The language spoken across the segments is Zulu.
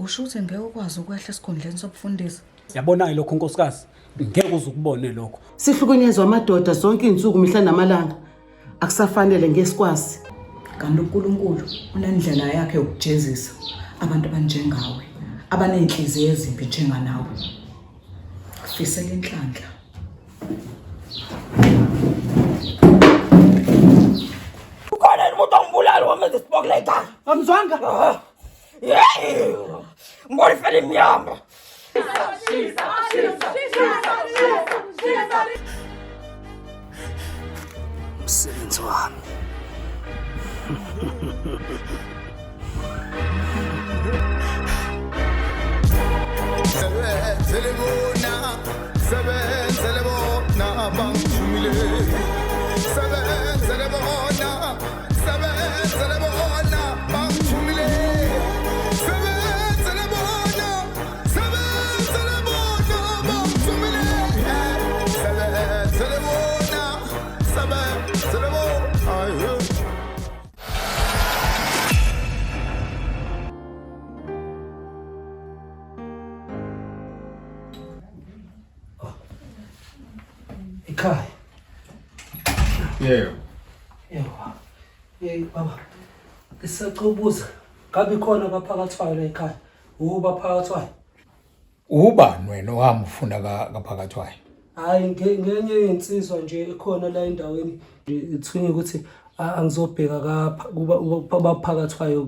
Usho ukuthi ngeke ukwazi ukwehla esikhundleni sobufundisi. Yabona lokho nkosikazi, ngeke uze ukubone lokho. Sihlukunyezwa amadoda zonke izinsuku mihla namalanga. Akusafanele ngesikwazi. Kanti uNkulunkulu unendlela yakhe yokujezisa abantu abanjengawe, abanenhliziyo ezimbi njenganawe. Fisela inhlanhla. Ukhona umuntu ongibulala wamenza isiboko la ekhaya. Amzwanga? Ngibona ifele imnyama. Msebenzi wami. Sebenzele bona bangithumile. Sebenzele bona bangithumile. Sebenzele bona bangithumile. Sebenzele bona ayo. Ekhaya. Yebo. Baba. Ngisacubuza. Ngabe khona kaphakathwayo la ekhaya. Uba phakathwayo. Ubani wena ohamba ufunda kaphakathwayo? Hayi ngenye insizwa nje ekhona la endaweni ithunywe ukuthi angizobheka kuba baphakathwayo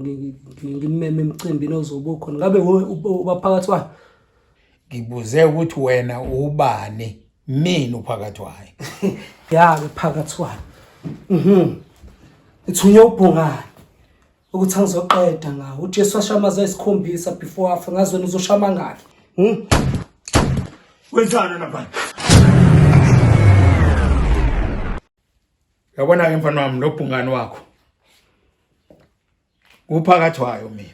ngimeme emcimbini ozobuka khona. Ngabe ubaphakathwayo? Ngibuze ukuthi wena ubani? Mina uphakathwayo. Ya phakathwayo. Ithunywe ubhungane ukuthi angizoqeda ngawo. uJesu washamaza isikhombisa before afa, ngazi wena uzoshama ngaki. Wenzani lapha? Yabona ke mfana wami nobhungane wakho. Uphakathwayo mina.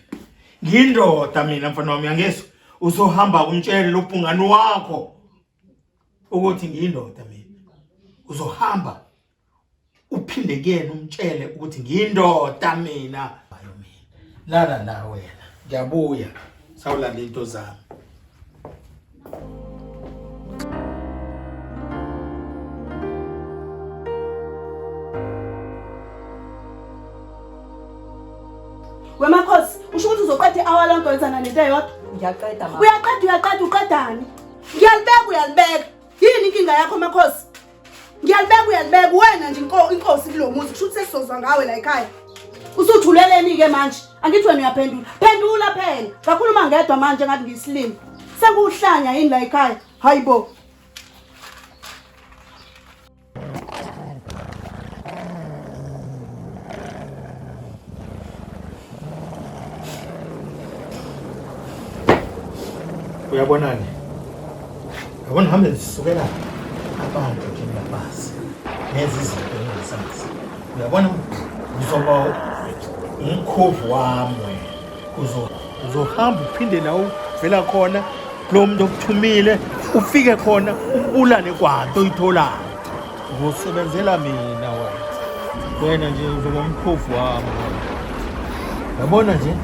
Ngiyindoda mina mfana wami yangezwa. Uzohamba umtshele lobhungane wakho ukuthi ngiyindoda mina. Uzohamba uphinde kuyena umtshele ukuthi ngiyindoda mina. Hayo mina. Lala la wena. Ngiyabuya. Sawulanda into zami. Wemakhosi, usho ukuthi uzoqeda i-hour lonke wenzana nento eyodwa? Ngiyaqeda mama. Uyaqeda uqedani? Ngiyalibeka. Yini inkinga yakho Makhosi? Ngiyalibeka wena nje inkosi kulo muzi. Kusho ukuthi sesizozwa ngawe la ekhaya. Usuthuleleni ke manje? Angithi wena uyaphendula. Phendula phela. Kakhuluma ngedwa manje ngathi ngiyisilimi. Sekuhlanya yini la ekhaya? Hayibo. Uyabona ke? Yabona hambe sisukela abantu nje lapasi. Ngenza izinto engisazi. Uyabona ngizoba umkhovu wami wena. Uzohamba uphinde la uvela khona lo muntu okuthumile ufike khona ubulale kwanto oyitholayo. Uzosebenzela mina wena nje uzoba umkhovu wami. Yabona nje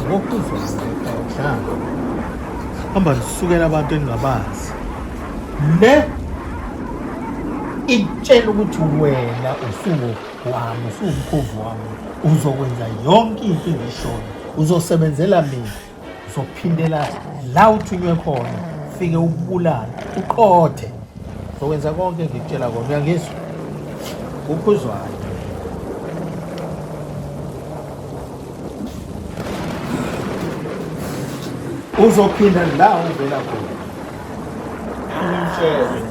ngokuzwa ekhaya. Hamba nisukela abantu engingabazi. Itshela ukuthi wena usuku wami, usumkhovu wami. Uzokwenza yonke into engishoyo. Uzosebenzela mina. Uzophindela la uthunywe khona. Ufike ubulala, uqothe. Uzokwenza konke engikutshela kona. Uyangizwa? Ukuzwayo. Uzophinda la uvela khona. Umtshele.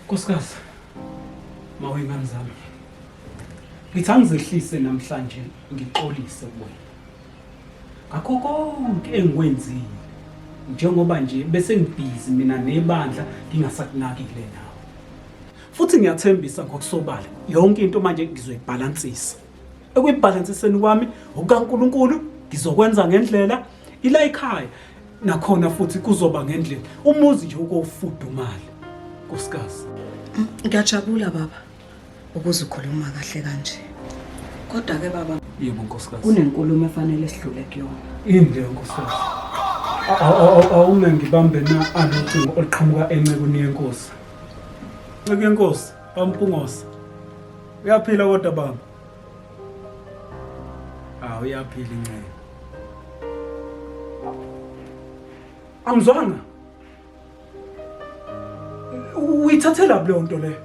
Nkosikazi, mawengane zami. Ngithi angizehlise namhlanje ngixolise kuwena. Ngakho konke engikwenzile. Njengoba nje bese ngibhizi mina nebandla ngingasakunakile nawe. Futhi ngiyathembisa ngokusobala yonke into manje ngizoyibalansisa. Ekuyibalansiseni kwami ukaNkulunkulu ngizokwenza ngendlela ila ekhaya nakhona futhi kuzoba ngendlela. Umuzi nje ukufudumala. Nkosikazi. Ngiyajabula baba ukuze ukhuluma kahle kanje. Kodwa ke baba Yebo nkosikazi. kunenkulumo efanele sidlule kuyona. Inde nkosikazi. Awume ngibambe na alocingo oliqhamuka encekwini yenkosi. Nceke yenkosi, bampungosa. Uyaphila kodwa baba. Uyaphila inceke. Angizwanga. Uyithathela leyo nto leyo.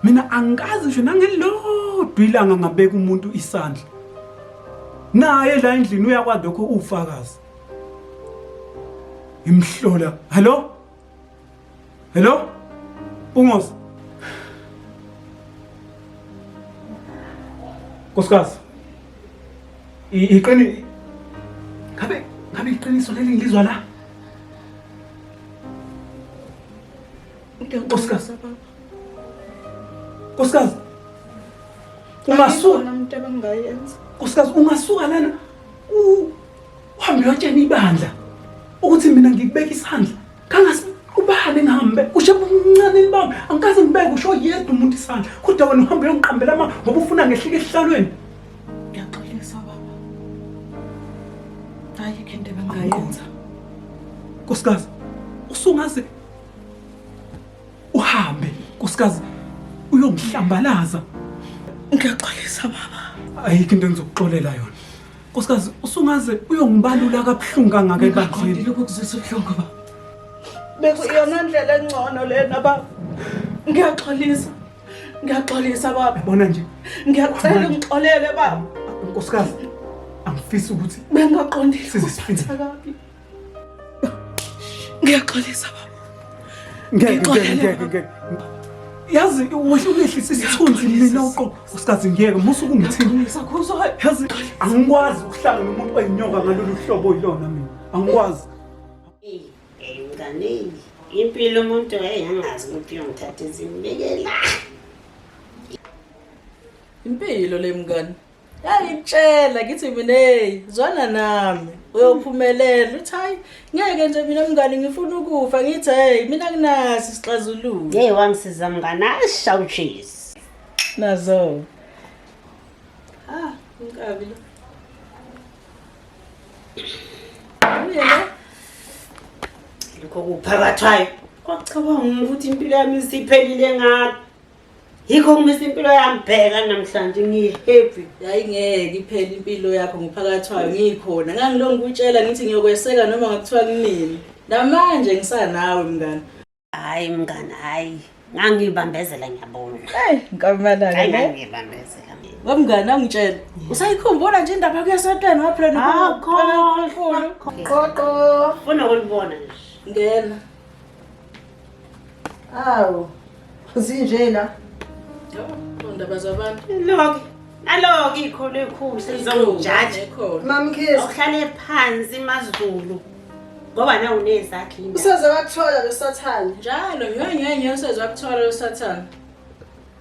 Mina angikazi nje nangelodwa ilanga ngabeka umuntu isandla. Naye la endlini uyakwazi lokho ufakazi. Imhlola. Hello? Hello? Pungosa. Nkosikazi. Iqini ngabe iqiniso leli ngilizwa la. Nkosikazi. Nkosikazi. Ungasuka umuntu abangayenza. Nkosikazi ungasuka lana uhambe uyotshena ibandla ukuthi mina ngikubeka isandla. Kangasi ubani ngihambe usheba umncane bami angikaze ngibeke usho yedwa umuntu isandla. Kodwa wena uhambe uyongiqambela ngoba ufuna ngehlike esihlalweni. Ngiyaxolisa baba. Ayikho into abangayenza. Nkosikazi usungaze uhambe nkosikazi uyongihlambalaza. Ngiyaxolisa baba. Ayikho into engizokuxolela yona. Nkosikazi usungaze uyongibalula kabuhlungu kangaka ebandleni. Ngikho kuzwisa ubuhlungu baba. Bekuyona ndlela engcono lena baba. Ngiyaxolisa. Ngiyaxolisa baba. Bona nje Ngiyacela ungixolele baba. nkosikazi angifisi ukuthi Bengaqondile Size sifile. kabi. Ngiyaxolisa baba. ngeke yazi wehle ulehlisa isithunzi mina uqo nkosikazi ngeke musu kungithini Sakuzwa. yazi angikwazi ukuhlala nomuntu oyinyoka ngalolu hlobo yilona mina angikwazi. Mngane, impilo umuntu engazi ukuthi uyongithatha izimbekela. Impilo le mngani. Yayitshela ngithi mina hey, zwana nami. Uyophumelela uthi hayi ngeke nje mina mngani ngifuna ukufa ngithi hey mina kunasi isixazululo. Hey wangisiza mngana ashawuchisi. Nazo. Unkabi lo. Uyena Lokho kuphakathwayo. Kwacabanga ukuthi impilo yami isiphelile ngathi. Yikho ngimisa impilo yami bheka namhlanje ngihappy. yayingeke iphele impilo yakho ngophakathwayo ngikhona. Ngangilonga ukutshela ngithi ngiyokweseka noma ngakuthiwa kunini. Namanje ngisanawe mngani. Hayi mngani hayi. Ngangibambezela ngiyabona. Hey, nkamalanga Hayi ne. ngibambezela. Wamngani angitshela. Usayikhumbula nje indaba kuyasontweni waphela Qoqo. Ufuna ukulibona nje. ngena. Awu. Zinjena. Indaba zabantu. Naloki ikholo ekhulu selizongijaji. Mamkhizi. Awuhlale phansi maZulu. Ngoba nawu nezakhi indaba. Useze wakuthola lo sathane. Njalo nyenye usezwa kuthola lo sathana.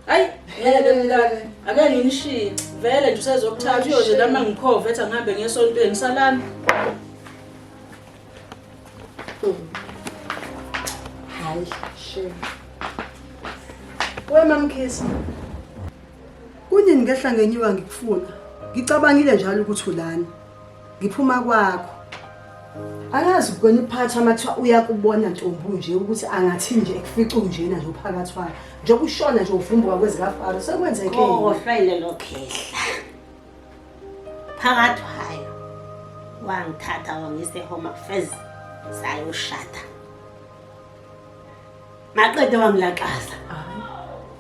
Hayi, ngeke mngane. Ake nginishiye. Vele nje usezokuthatha uyoze lama ngikhove ethi ngihambe ngesontweni salana. Hayi, shame. We mamkhizi. Kunini ngehlangenyiwa ngikufuna. Ngicabangile njalo ukuthi ulana. Ngiphuma kwakho. Akazi ukweni phatha amathiwa uyakubona Ntombu nje ukuthi angathi nje ekufica unjena nje uphakathwayo. Njengoba ushona nje uvumbuka kwezikafaro sekwenzeke. Hlwayile lokhehla. Phakathwayo. Wangithatha wangise home affairs sayoshada. Maqede wangilaqaza.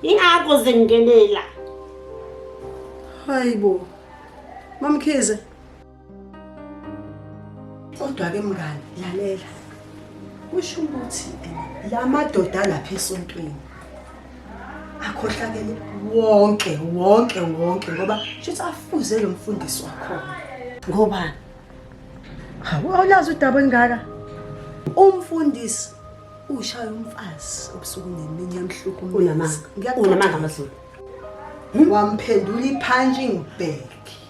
Ingakho zingenela. Hayibo. Mamkhize. Kodwa ke mngani, lalela. Kusho ukuthi la madoda lapha esontweni akhohlakele wonke ngoba shithi afuze lo mfundisi wakhona. Ngoba Hawu awulazi udaba engaka. Umfundisi ushaya umfazi obusuku neminye emhluku unamanga amaZulu. Wamphendula ipunching bag.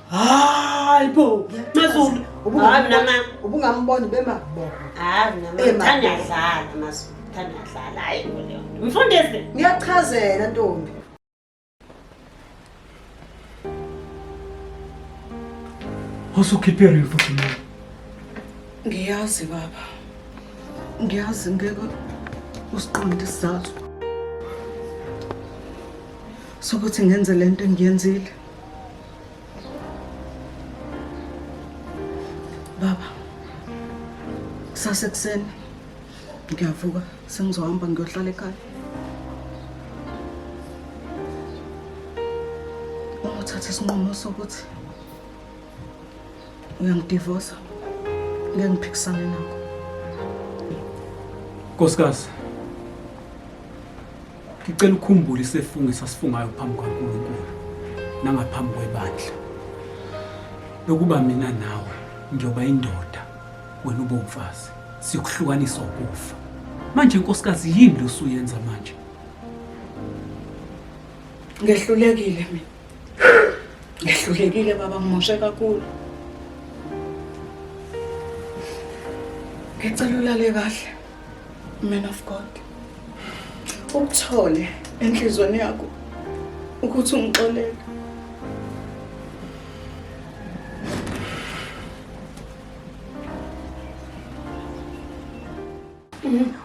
Hayibo, maZulu. Hayi nama. Ubungamboni bemabona. Hayi nama. Thanda dlala maZulu. uthanda dlala hayi leyo. Mfundisi. Ngiyachazela ntombi. Usukhiphe futhi mina. Ngiyazi baba. Ngiyazi ngeke usiqonde isizathu sokuthi ngenze lento engiyenzile. Baba, sasekuseni ngiyavuka sengizohamba ngiyohlala ekhaya. Uthatha isinqumo sokuthi uyangidivosa, ngeke ngiphikisane nakho. Nkosikazi, ngicela ukukhumbula isifungo esasifungayo phambi kaNkulunkulu nangaphambi kwebandla. Lokuba mina nawe ngiyoba indoda, wena ube umfazi, siyokuhlukaniswa ukufa. Manje nkosikazi yini losuyenza manje? Ngehlulekile mina. Ngehlulekile baba, ngimoshe kakhulu. Ngicela ulale kahle, man of God. Ukuthole enhlizweni yakho ukuthi ungixolele.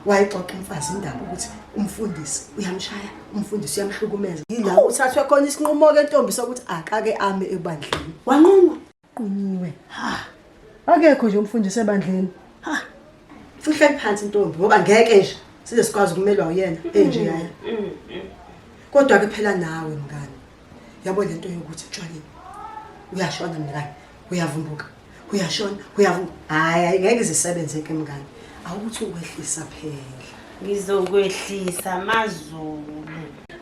Wayixoxa umfazi indaba ukuthi umfundisi uyamshaya, umfundisi uyamhlukumeza. Yila uthathwe khona isinqumo ke ntombi sokuthi akake ame ebandleni. Wanqunqa qunyiwe. Ha. Akekho nje umfundisi ebandleni. Ha. Fuhle phansi ntombi ngoba ngeke nje size sikwazi ukumelwa uyena enje yaya. Kodwa ke phela nawe mngani. Yabo lento yokuthi tshwaleni. Uyashona mngani. Uyavumbuka. Uyashona, uyavumbuka. Hayi ngeke zisebenze ke mngani. Awukuthi ukwehlisa phela. Ngizokwehlisa amazulu.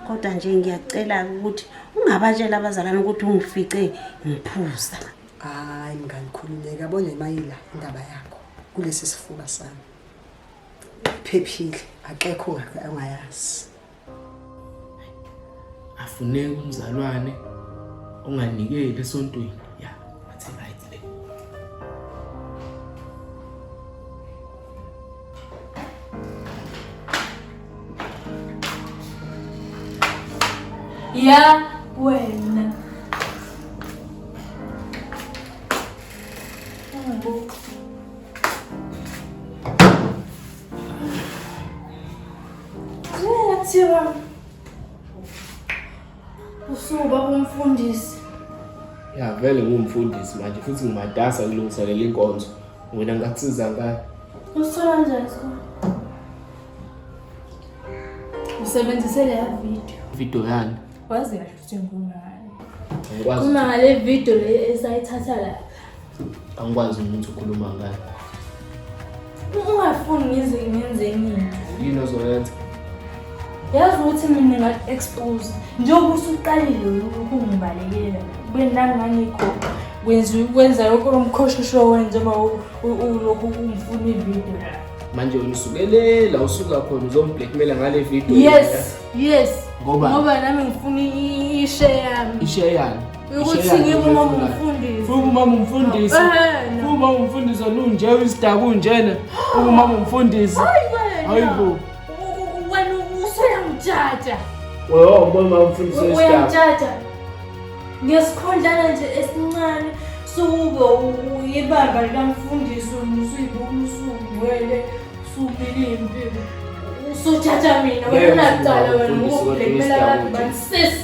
Kodwa nje ngiyacela ukuthi ungabatshela abazalwane ukuthi ungifice ngiphuza. Hayi mngani khululeka yabona imayila indaba yakho kulesi sifuba sami. Phephile akekho ongayazi. Afuneka umzalwane onganikeli esontweni. Yeah, that's right le. Ya wena. Kuthiwa usuba umfundisi. Ya vele ngumfundisi manje futhi ngimadasa kulungiselela inkonzo. Wena ngakusiza ngani? Usola kanjani so? Usebenzise le Video yani? Wazi kahle ukuthi ngumngane. Angikwazi. Uma ngale video le esayithatha la. Angikwazi umuntu ukhuluma ngani. Ungafuni ngenze into. Yini ozoyenza? Yazi ukuthi mina nga-expose njengoba usuqalile ukungibalekela kube nami ngangikho kwenza yonke umkhoshosho wenze uma ulokhu ungifuna ivideo la. Manje unisukelela usuka khona uzomblackmaila ngale video. Yes. Ngoba nami ngifuna i-share yami. I-share yani? Ukuthi ngibuma umfundisi. Uma umfundisi. Uma umfundisi olunje isidaka unjena. Uma umfundisi. Hayibo. Wena usuyamjaja. Wewe ubona umfundisi wesidaka. Uyamjaja. Ngesikhondlana nje esincane sube uyibamba likamfundisi usuyibona usungwele usubili impilo. Usujaja mina wena nacala wena ukublackmaila abantu bansis.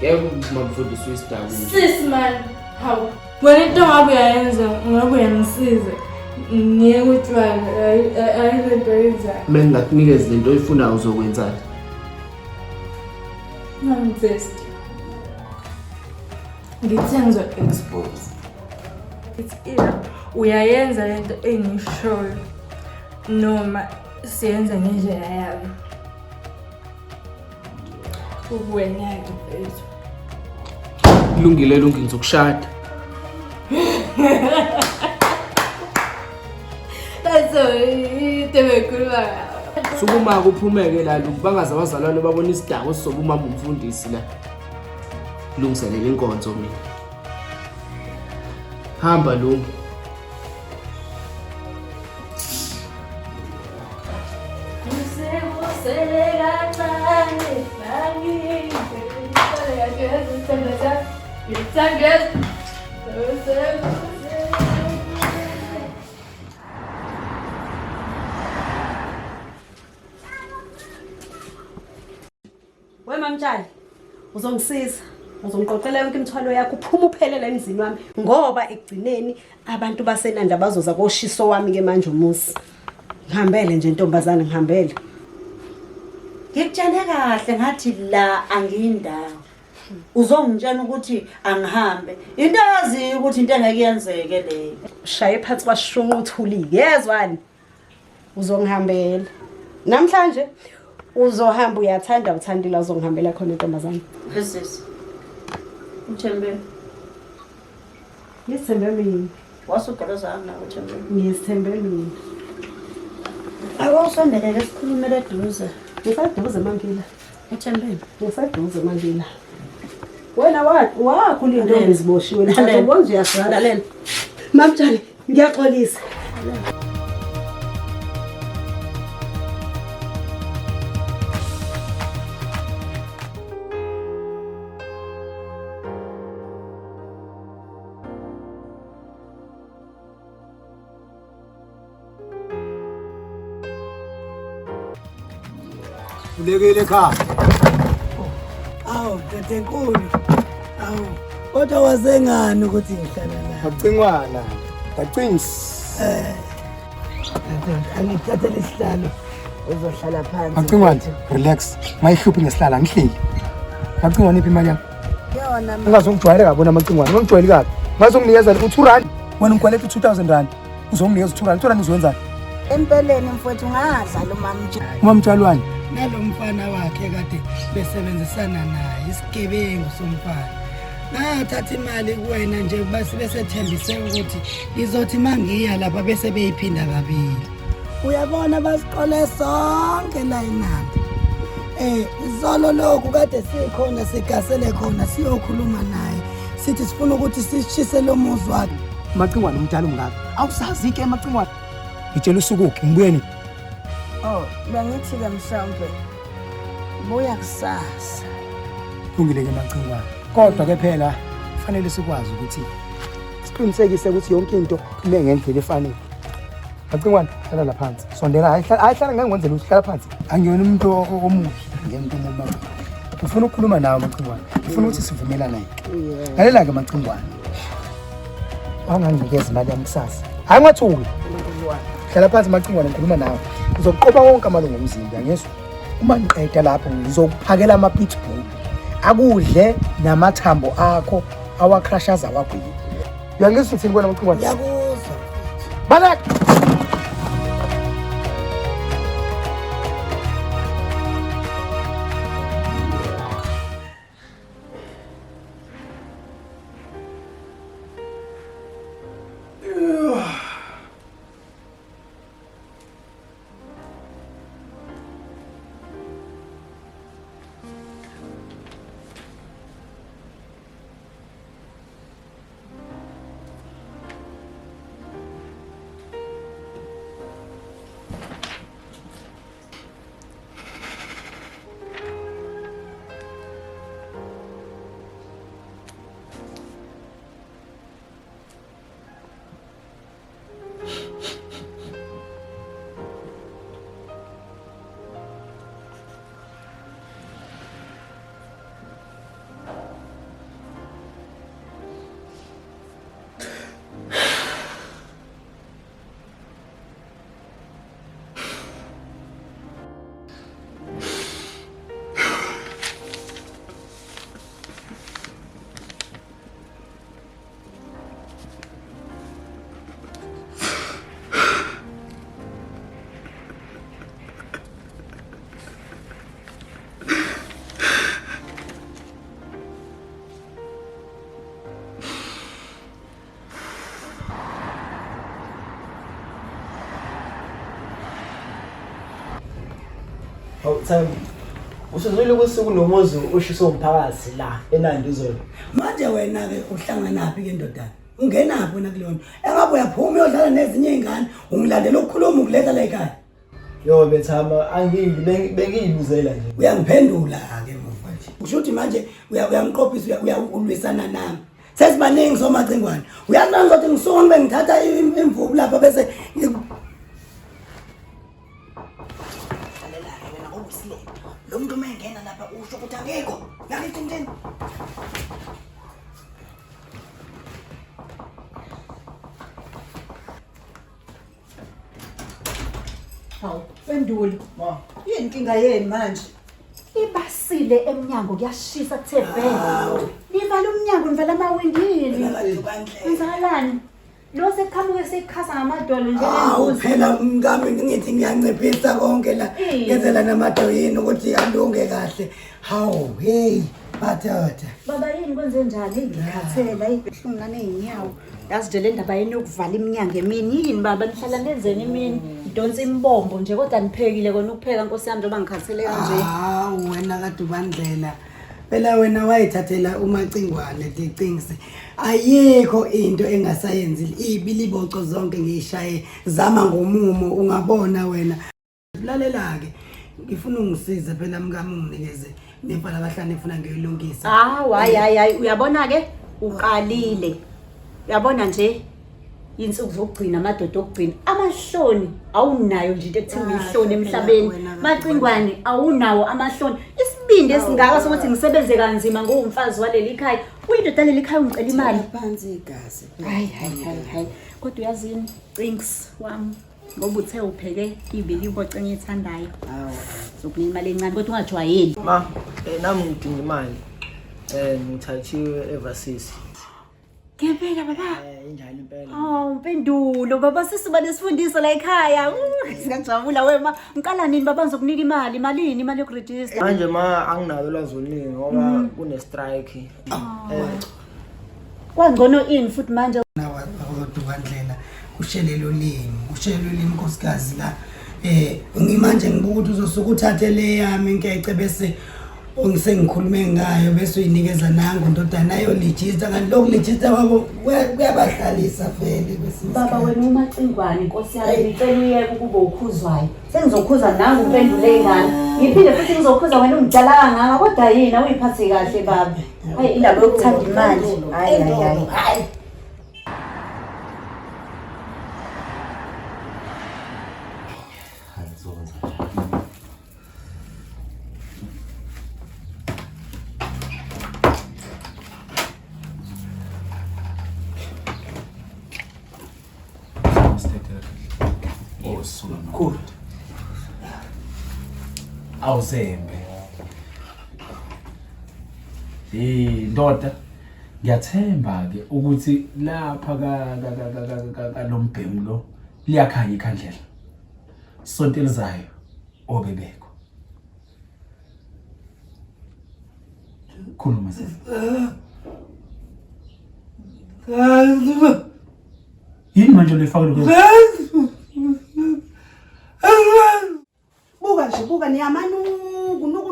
Yebo umfundisi wesidaka. Sis man, how? Wena into ngabe uyayenza ngabe uyangisiza. Ngeke utshwala ayizento yenza. Mina ngakunikeza lento oyifunayo uzokwenzani? Ngangitest. Ngithi ngizo-expose. It's either uyayenza lento engiyishoyo noma siyenza ngendlela yami. Ukwena-ke mfethu. Kulungile ngizokushada. Tebekhuluma. Sukuma kuphumeke la bangaze abazalwane babona isidako sizoba umfundisi la. Lungiselela inkonzo mina. Hamba lo. Wemamtshali, uzongisiza. Uzongiqoqela yonke imithwalo yakho uphuma uphelele emzini wami ngoba ekugcineni abantu basenanda bazoza koshiso wami ke manje umusi. Ngihambele nje ntombazana ngihambele. Ngikutshele kahle ngathi la angiyindawo. Uzongitshela ukuthi angihambe. Into yazi ukuthi into engeke yenzeke leyo. Shaye phansi kwashunqa uthulike. Yezwani? Uzongihambela. Namhlanje uzohamba uyathanda uthandile uzongihambela khona ntombazana. Phezisi. Uthembe. Ngithembe mina. Wasugqoza na uthembe. Ngithembe mina. Awusondelele sikhulumele eduze. Ngisaduze mangila. Uthembe. Ngisaduze mangila. Wena wakho lintombi ziboshiwe nje konje yasala lela. Mamtshali ngiyaxolisa. Ulekile ekhaya. Awu, tetenkulu. Awu, kodwa wazengani ukuthi ngihlala la? Ngacingwana. Ngacingisi. Angithathele isihlalo. Uzohlala phansi. Ngacingwana. Relax. Mayihluphi ngesihlala ngihleli. Ngacingwana iphi imali yami? Yona mina. Ungazongijwayela kabi bona amacingwana. Ungijwayeli kabi. Ngazonginikeza u2 rand. Wena ngikweleta 2000 rand. Uzonginikeza u2 rand. 2 rand uzowenzani? Empeleni mfowethu ungadla lo mamtshali. Umamtshalwane. Nalomfana wakhe kade besebenzisana naye isigebengu somfana. Ngathatha imali kuwena nje besethembise ukuthi izothi mangiya lapha bese beyiphinda kabili. Uyabona basiqole sonke la inandi. Izolo lokhu kade sikhona sigasele khona siyokhuluma naye. Sithi sifuna ukuthi sishise lo muzi wakhe. Amacingwana umdala umngaka. Awusazi ke amacingwana. Ngitshela usukuki ngibuyeni. Oh, bengithi ke mhlawumbe buya kusasa. Ungileke amacingwana. Kodwa ke phela kufanele sikwazi ukuthi siqinisekise ukuthi yonke into ime ngendlela efanele. Macingwana, hlala la phansi. Sondela ayihlala ngangenzela ukuhlala phansi. Angiyona umuntu omuhle, ngemuntu omubi. Ufuna ukukhuluma nawe macingwana. Ufuna ukuthi sivumelane naye. Lalela ke macingwana. Anganginikeza imali yami kusasa. Hayi ngathuki. Hlala phansi macingwana ngikhuluma nawe. Uzoqoba wonke amalungu omzimba ngezwe. Uma ngiqeda lapho ngizokuphakela ama-pitbull. Akudle namathambo akho awacrashaza wagwini. Uyangizwa ukuthi ngibona macingwana? Ngiyakuzwa. Baleka. Awuthami. Usuzwile ukuthi kunomuzi ushiso umphakathi la eNandi izolo. Manje wena ke uhlanganaphi ke ndodana? Ungenaphi wena kulona? Engabe uyaphuma uyodlala nezinye izingane, ungilandela ukukhuluma ukuletha la ekhaya. Yo bethama angili bengiyibuzela nje. Uyangiphendula ke mfowethu. Usho ukuthi manje uyamqophisa uyalwisana nami. Sesibaningi somacingwane. Uyazi manje ukuthi ngisuka ngibe ngithatha imvubu lapha bese lo muntu mengena lapha usho ukuthi angekho. Ngakithi ngene. Hawu, Pendulo. Ma. Yini inkinga yeni manje? Ibasile emnyango kuyashisa kuthe vele. Nivala umnyango nivala amawindini. Enzakalani? Lo seqhamuke sekhasa ngamadolo nje nembuzi. Phela ngami ngithi ngiyanciphisa konke la. Ngenzela namadoyini ukuthi alunge kahle. Hawu, hey, bathatha. Baba yini kwenze njani ngikhathela ibuhlungu naneyinyawo. Yazi nje le ndaba yini yokuvala iminyango emini yini baba nihlala nenzeni imini? Idonsa imbombo nje kodwa niphekile kona ukupheka Nkosi yami njengoba ngikhathele kanje. Hawu wena kade ubandlela. Phela wena wayithathela umacingwane licingise. Ayikho into engasayenzile. Ibiliboco zonke ngiyishaye zama ngomumo ungabona wena. Lalela ke. Ngifuna ungisize phela mkami unginikeze nephala abahlane efuna ngiyilungisa. Hayi uyabona ke uqalile. Uyabona nje insuku zokugcina amadoda okugcina amahloni awunayo nje into ekuthini ihloni emhlabeni. Macingwane awunawo amahloni. Isibindi esingaka sokuthi ngisebenze kanzima ngomfazi waleli khaya. Uyindoda leli khaya ungicela imali phansi igazi. Hayi. Kodwa uyazini thanks wami. Ngoba uthe upheke ibiliboco engiyithandayo. Zokunika imali encane kodwa ungajwayeli. Ma, nami ngidinga imali. Ngithathiwe eVasisi. Ngempela baba. Injani impela? Mpendulo baba sisiba nesifundisa la ekhaya. Singajabula wema. Ngikala nini baba ngizokunika imali? Malini imali yokuregister? Manje ma anginayo elwazoningi ngoba kune strike. Kwangcono ini futhi manje nawa kodwa ushelelo lini nkosikazi la ngimanje ngibuka ukuthi uzosuka uthathe le yami inkece bese ungisengikhulume ngayo bese uyinikeza nangu ndodana nayo lijista kanti lokhu lijista wabo kuyabahlalisa vele bese baba wena umacingwane Nkosi yami ngicela uyeke ukuba ukhuzwayo sengizokhuza nangu upendule ingane ngiphinde futhi ngizokhuza wena ungidala kangaka kodwa yini awuyiphathe kahle baba hayi indaba yokuthanda imali hayi Good. Awuzembe. Ndoda ngiyathemba ke ukuthi lapha ka lombhemu lo liyakhanya ikhandlela. Sonto elizayo obebekho. Khuluma sasa. Yini manje lefaka lokho? Buka niyamanuku nuku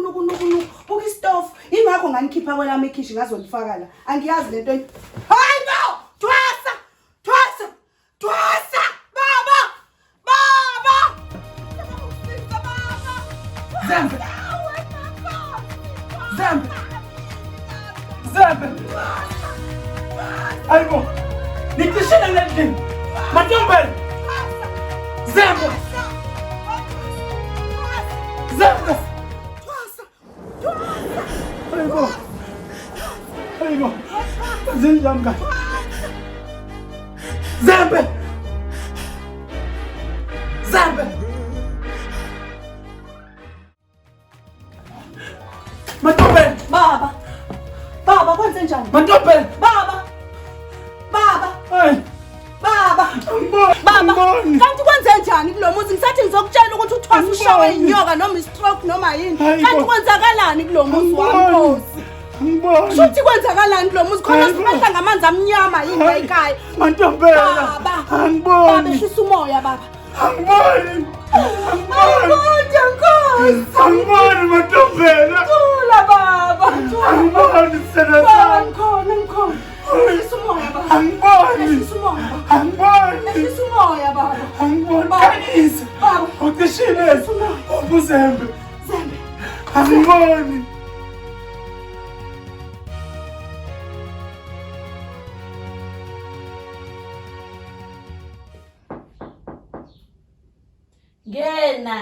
buka istofu ingakho nganikhipha kwelami ekhishi ngazolifaka la angiyazi lento hayi no twasa baba Zambe Albo nitishina lendini matombe Zambe Aybo zinjanga Zambe Matombe baba kwenze njani Matombe baba kanti kwenze njani kulomuzi ngisathi ngizokutshela ukuthi uthwasa ushawe inyoka noma istroke noma yini kanti kwenzakalani kulomuzi wamkhosi Shuthi kwenzakalani kulomuzi khona sibahla ngamanzi amnyama yini la ekhaya Mantombela baba ehlisa umoya baba angiboni Angiboni Mantombela Thula baba angiboni Senatha ngikhona Ehlisa umoya baba angiboni Ehlisa umoya baba angiboni Ehlisa umoya baba angiboni kanisa baba uthi Shilesi ubuzembe. Zembe. Angiboni. Ngena.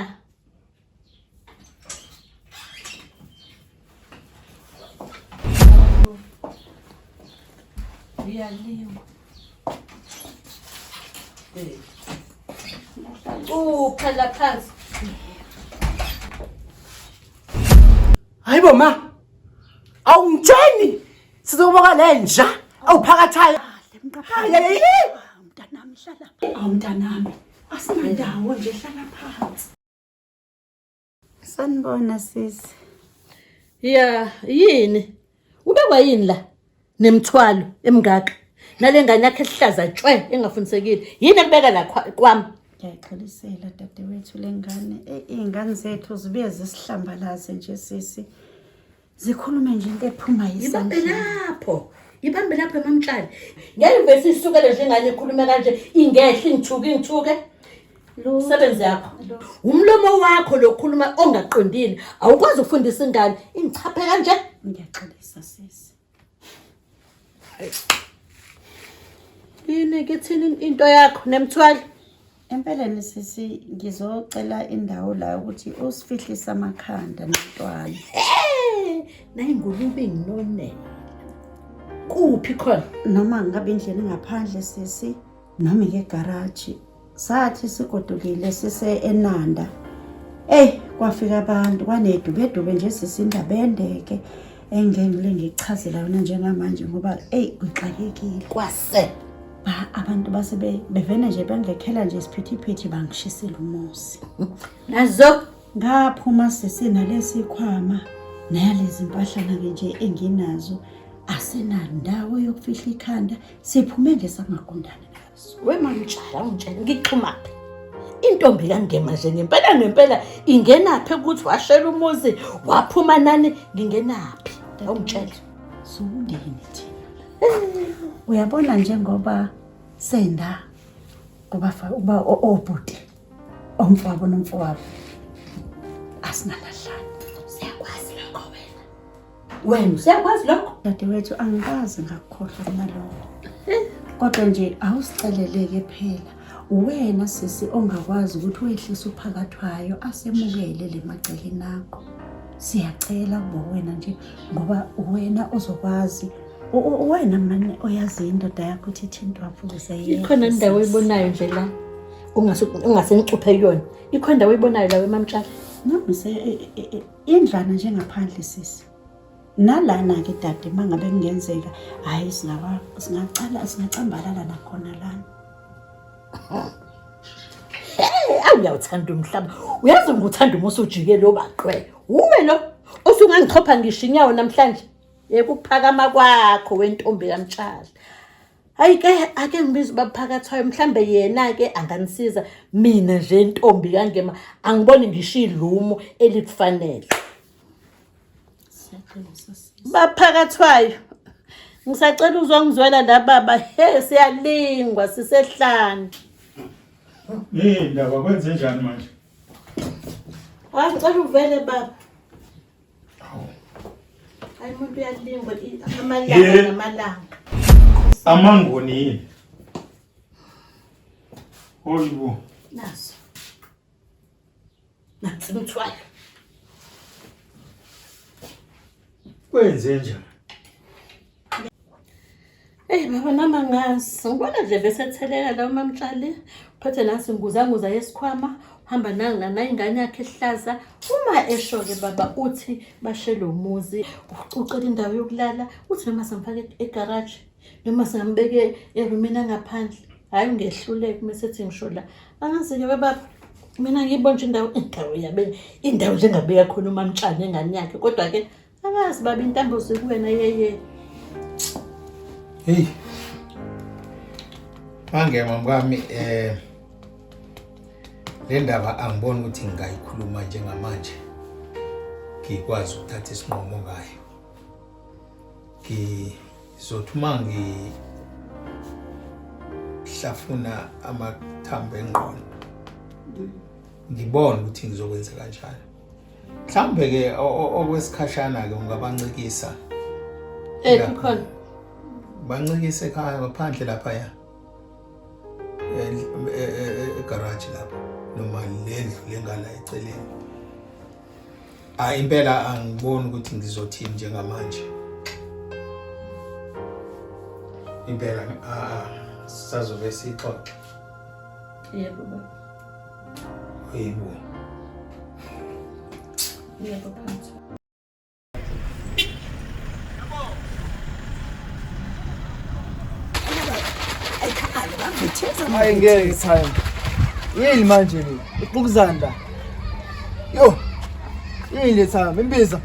Ngiyaliwa. Khala phansi. Hayibo ma. Awungitsheni. Sizoboka lenja. Awuphakathayo. Mntanami hlala. Mntanami. Asinandawo nje hlala phansi. Sanibona sisi. Ya, yini? Ubekwa yini la? Nemthwalo emngaka. Nale ngane yakhe ehlaza tshwe engafundisekile. Yini ekubeka la kwami? Ngiyaxolisela dadewethu lengane. Izingane zethu zibuye zisihlambalaze nje sisi. Zikhulume nje into ephuma Ibambe lapho. Ibambe lapho emamtshali. Ngeke bese isukele njengane ikhulume kanje ingehla ingithuke. Sebenze yakho. Umlomo wakho lokhuluma ongaqondile. Awukwazi ukufundisa ingane. Ingichaphe kanje. Ngiyaxolisa sisi. Yini ngithini into yakho nemthwalo? Empeleni sisi ngizocela indawo la ukuthi usifihlise amakhanda nomntwana. Nayi ngulube nginone. Kuphi khona? Noma ngabe indlela ngaphandle sisi noma ngegarage. Sathi sigodukile sise eNanda. Kwafika abantu kwanedube nje sisi indaba endeke engengile ngichazela yona njengamanje ngoba kuxakekile. Kwase abantu base bevene nje bengekhela nje isiphithiphithi bangishisela umusi. Nazo ngaphuma sisi nalesikhwama nalezi impahlana ke nje enginazo asenandawo yokufihla ikhanda siphume ngesamagundane nazo. Wemamtshela ungitshela ngixhumaphi? Intombi kangema nje ngempela ingenaphi ukuthi washela umuzi waphuma nani ngingenaphi? Awungitshela sukundini thina. Uyabona njengoba senda uba obhuti omfabo nomfowabo asinalahlani. Siyakwazi lokho wena usiyakwazi lokho? Dadewethu angikazi ngakukhohlwa nalokho. Kodwa nje awusiceleleke phela. Wena sisi ongakwazi ukuthi wehlise uphakathwayo asemukele le maceleni akho. Siyacela kubo wena nje ngoba wena uzokwazi wena manje oyazi indoda yakho ukuthi ithintwa futhi yena. Ikhona indawo oyibonayo nje la ungasengicuphe kuyona. Ikhona indawo oyibonayo la wemamtshali? Noma indlana nje ngaphandle sisi. Nalana ke dade mangabe kungenzeka hayi singacambalala nakhona lana. Awuyawuthanda umhlaba. Uyazi ngikuthanda uma usujike lo baqwe. Uwe lo osungangichopha ngisho inyawo namhlanje. Yekuphakama kwakho wentombi kamtshali. Hayi ke ake ngibize baphakathwayo mhlambe yena ke anganisiza mina nje intombi kangema angiboni ngisho ilumo elikufanele. Baphakathwayo ngisacela uzongizwela la baba siyalingwa sisehlane. Ndaba kwenze njani manje? Ngicela uvele baba. Hayi umuntu uyalingwa amalanga namalanga. Amangoni yini? Hoyibo. Naso. Nasimthwala. Kwenze njani? Baba nama ngazi. Ngibona nje bese thelela la umamtshali. Phethe nasi nguzanguza yesikhwama. Hamba nangana ingane yakhe ehlaza. Uma esho ke baba uthi bashelo umuzi, ucela indawo yokulala, uthi noma samfake egarage, noma singambeke erumini ngaphandle. Hayi ngehluleke mesethi ngisho la. Angazi ke baba mina ngibona nje indawo yabe indawo njengabeka khona umamtshali engane yakhe kodwa ke akazi baba intambo zikuwena yeye. Hey. Mangema mkwami le ndaba angiboni ukuthi ngingayikhuluma njengamanje. Ngikwazi ukuthatha isinqumo ngayo. Ngizothuma ngihlafuna amathambo engqondo. ngibone ukuthi ngizokwenza kanjani. Mhlambe ke okwesikhashana ke ungabancikisa. Khona. Bancikise ekhaya ngaphandle lapha ya. Egarage lapha noma lendlu lengala eceleni. Impela angiboni ukuthi ngizothini njengamanje. Impela sazobe sixoxa. Yebo baba. Yebo. Yebo phansi. Hayi ngeke time. Yini manje ni? Uqukuzanda. Yo. Yini time imbiza.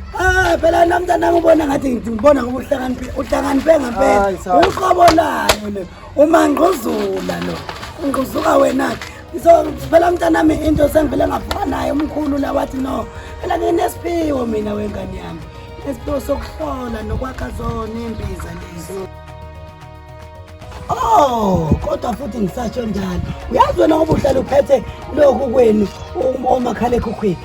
Phela namntana ngibona ngathi ngibona ngoba uhlakaniphe ngempela. Uqobo layo le. Umangquzula lo. Ungquzuka wena. So phela mntanami into sengivele ngavuka naye umkhulu la wathi no. Phela nginesiphiwo mina wengane yami. Nesiphiwo sokuhlola nokwakha zona imbiza lezi. Kodwa futhi ngisatsho njalo. Uyazi wena ngoba uhlala uphethe lokhu kwenu omakhala ekhukhwini.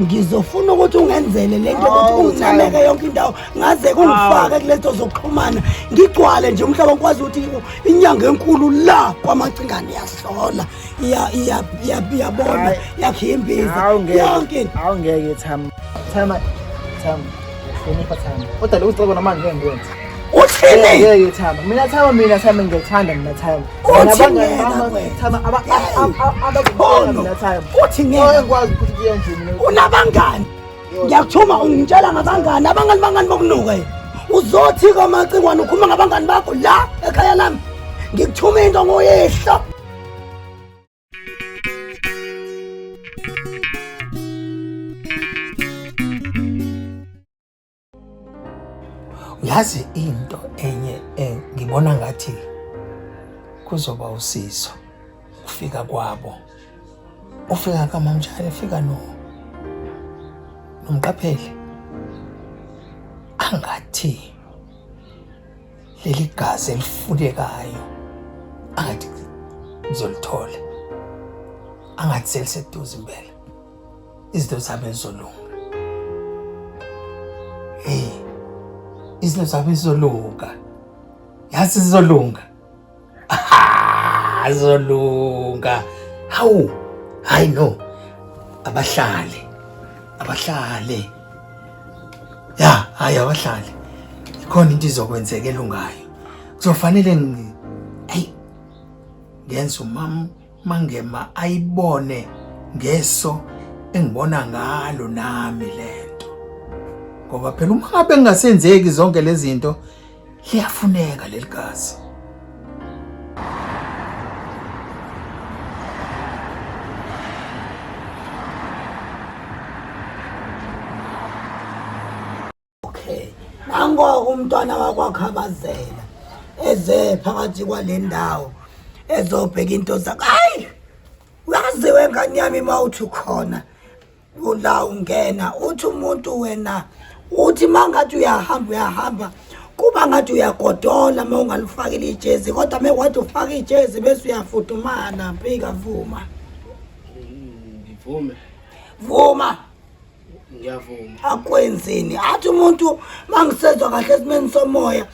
Ngizofuna ukuthi ungenzele lento ukuthi unginameke yonke indawo ngaze kungifake kulezo zokuxhumana. Ngigcwale nje umhlaba ngikwazi ukuthi inyanga enkulu la kwamacingane yahlola. Iyabona yakhimbiza yonke. Awungeke Thama. Thama. Ufuneka Thama. Kodwa lo ucebo namanje ngeke ngikwenze. Uthini? Yeke Thama. Mina Thama ngiyethanda mina Thama. Nabangani bami Thama mina Thama. Uthi ngeke ngikwazi ukuthi kuyenze mina. Unabangani? Ngiyakuthuma ungitshela ngabangani, abangani bokunuka. Uzothi kwamacingwane ukhuluma ngabangani bakho la ekhaya lami. Ngikuthuma into ngoyehla. Yazi into enye ngibona ngathi kuzoba usizo ufika kwabo. Ufika kaMamjane, ufika nomqapheli. Angathi leli gazi elifudekayo angathi ngizolithola. Angathi seliseduze impela. Izinto zabe zolunga. Izinto zabe zolunga. Yazi zizolunga. Zolunga. Hawu. Hayi no. Abahlali. Ya, hayi abahlali. Ikhona into izokwenzeka elungayo. Kuzofanele ngenza Mangema ayibone ngeso engibona ngalo nami lento. Ngoba phela uma ngabe ngingasenzeki zonke lezi zinto liyafuneka leli gazi. Nango umntwana wakwakhabazela eze phakathi kwale ndawo ezobheka into zakhe. Hayi! Uyazi wengane yami mawuthi khona ula ungena uthi umuntu wena uthi mangathi uyahamba kuba ngathi uyagodola uma ungalifakile ijezi kodwa mekwathi ufaka ijezi bese uyafudumala phika vuma. Vuma. Ngiyavuma. Akwenzeni athi umuntu mangisezwe kahle esimeni somoya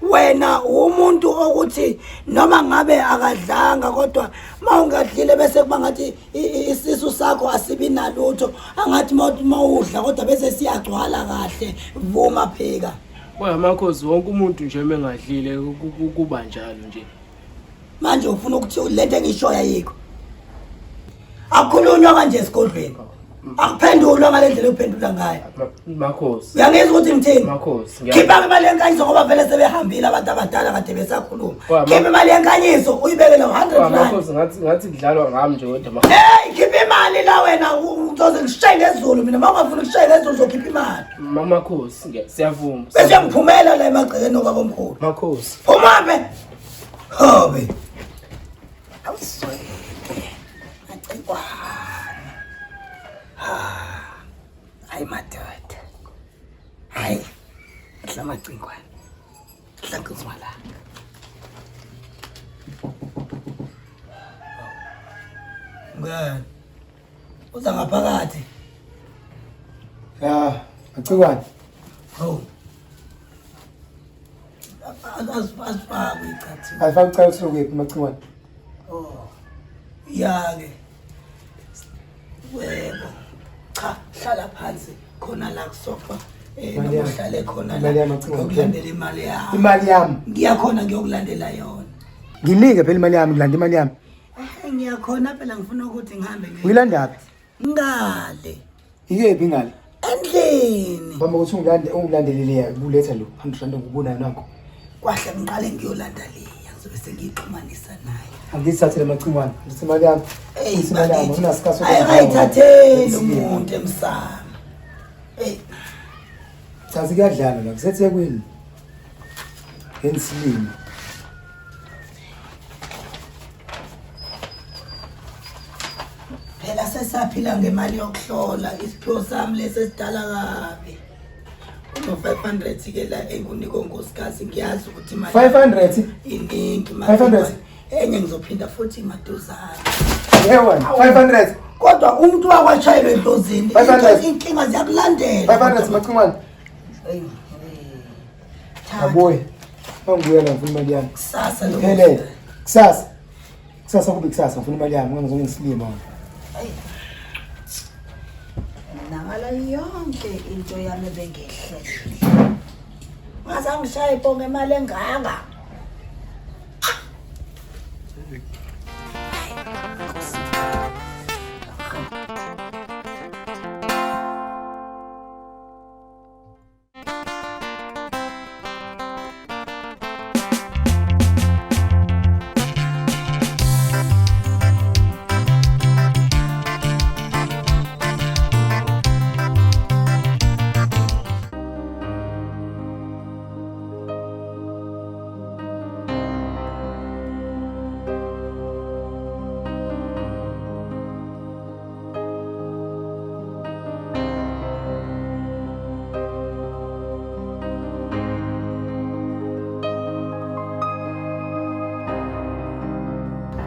wena umuntu ukuthi noma ngabe akadlanga kodwa mawungadlile bese kuba ngathi isisu sakho asibi nalutho angathi mawudla kodwa bese siyagcwala kahle vuma phika. Amakhosi wonke umuntu nje mengadlile kuba njalo nje. Manje ufuna ukuthi lento engishoya yikho. Akhulunywa kanje esigodlweni. Akuphendulwa ngalendlela uphendula ngayo. Makhosi. Uyangizwa ukuthi ngithini? Makhosi. Khipha imali yenkanyiso ngoba vele sebehambile abantu abadala kade besakhuluma. Khipha imali yenkanyiso uyibeke la 100 rand. Makhosi ngathi kudlalwa ngami nje kodwa hey khipha imali la wena uzoze ngishaye ngezulu mina mawungafuna ukushaye ngezulu uzokhipha imali. Makhosi siyavuma. Bese ngiphumela la emagcekeni okabomkhulu. Makhosi. Phuma phe. Hobe. Awusweke. Acikwa. Hayi madoda. Hayi. Hlama cingwane. Hlanguzwa la. Ngani? uza ngaphakathi. Ya, Macingwane. Hawu. Asifakwe ichathi. Ayifaka ucela ukuthi ukuphi Macingwane? Oh. Ya-ke. Webo. Cha, hlala phansi khona la kusofa. Noma uhlale khona la. Ngokulandela imali yami. Imali yami. Ngiyakhona ngiyokulandela yona. Nginike phela imali yami, ngilanda imali yami. Ngiyakhona phela ngifuna ukuthi ngihambe Uyilanda phi? ngale. Ikephi ngale? Endlini. Bamba ukuthi ungilandelele kuletha lo 100 rand ngubona nakho. Kwahle ngiqale ngiyolanda leya ngizobe sengixhumanisa naye. Angithathele Macingwane, ngithi imali yami. Imali yami unasikhaso. Ayithathele umuntu emsamo. Chazi kuyadlala la kusethekwini. Ensilini. Phela sesaphila ngemali yokuhlola isipho sami lesidala kabi. Uno 500 ke la engunika unkosikazi ngiyazi ukuthi imali 500 iningi 500 enye ngizophinda futhi maduzana. Yebo 500 kodwa umuntu wakwashayelwe edozini inkinga ziyakulandela 500 Macingwane. Aboy. Mangibuya la ngifuna imali yami. Kusasa lo. Phele. Kusasa. Kusasa kube kusasa ngifuna imali yami ngizongena ngisilima. Nangala yonke into yami bengehle. Ngazangishaye bonke imali engaka.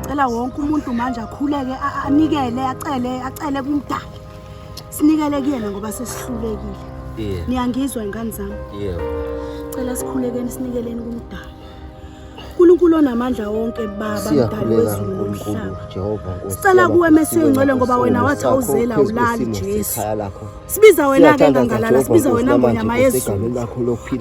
Cela wonke umuntu manje akhuleke anikele acele kumdala. Sinikele kuyena ngoba sesihlulekile. Yeah. Niyangizwa ingane zami? Yebo. Cela sikhulekeni sinikeleni kumdala. uNkulunkulu onamandla wonke baba mdali wezulu nomhlaba. Sicela kuwe mesiyengcwele ngoba wena wathi awuzela ulali Jesu. Sibiza wena ke ngangalala sibiza wena ngonyama yezulu.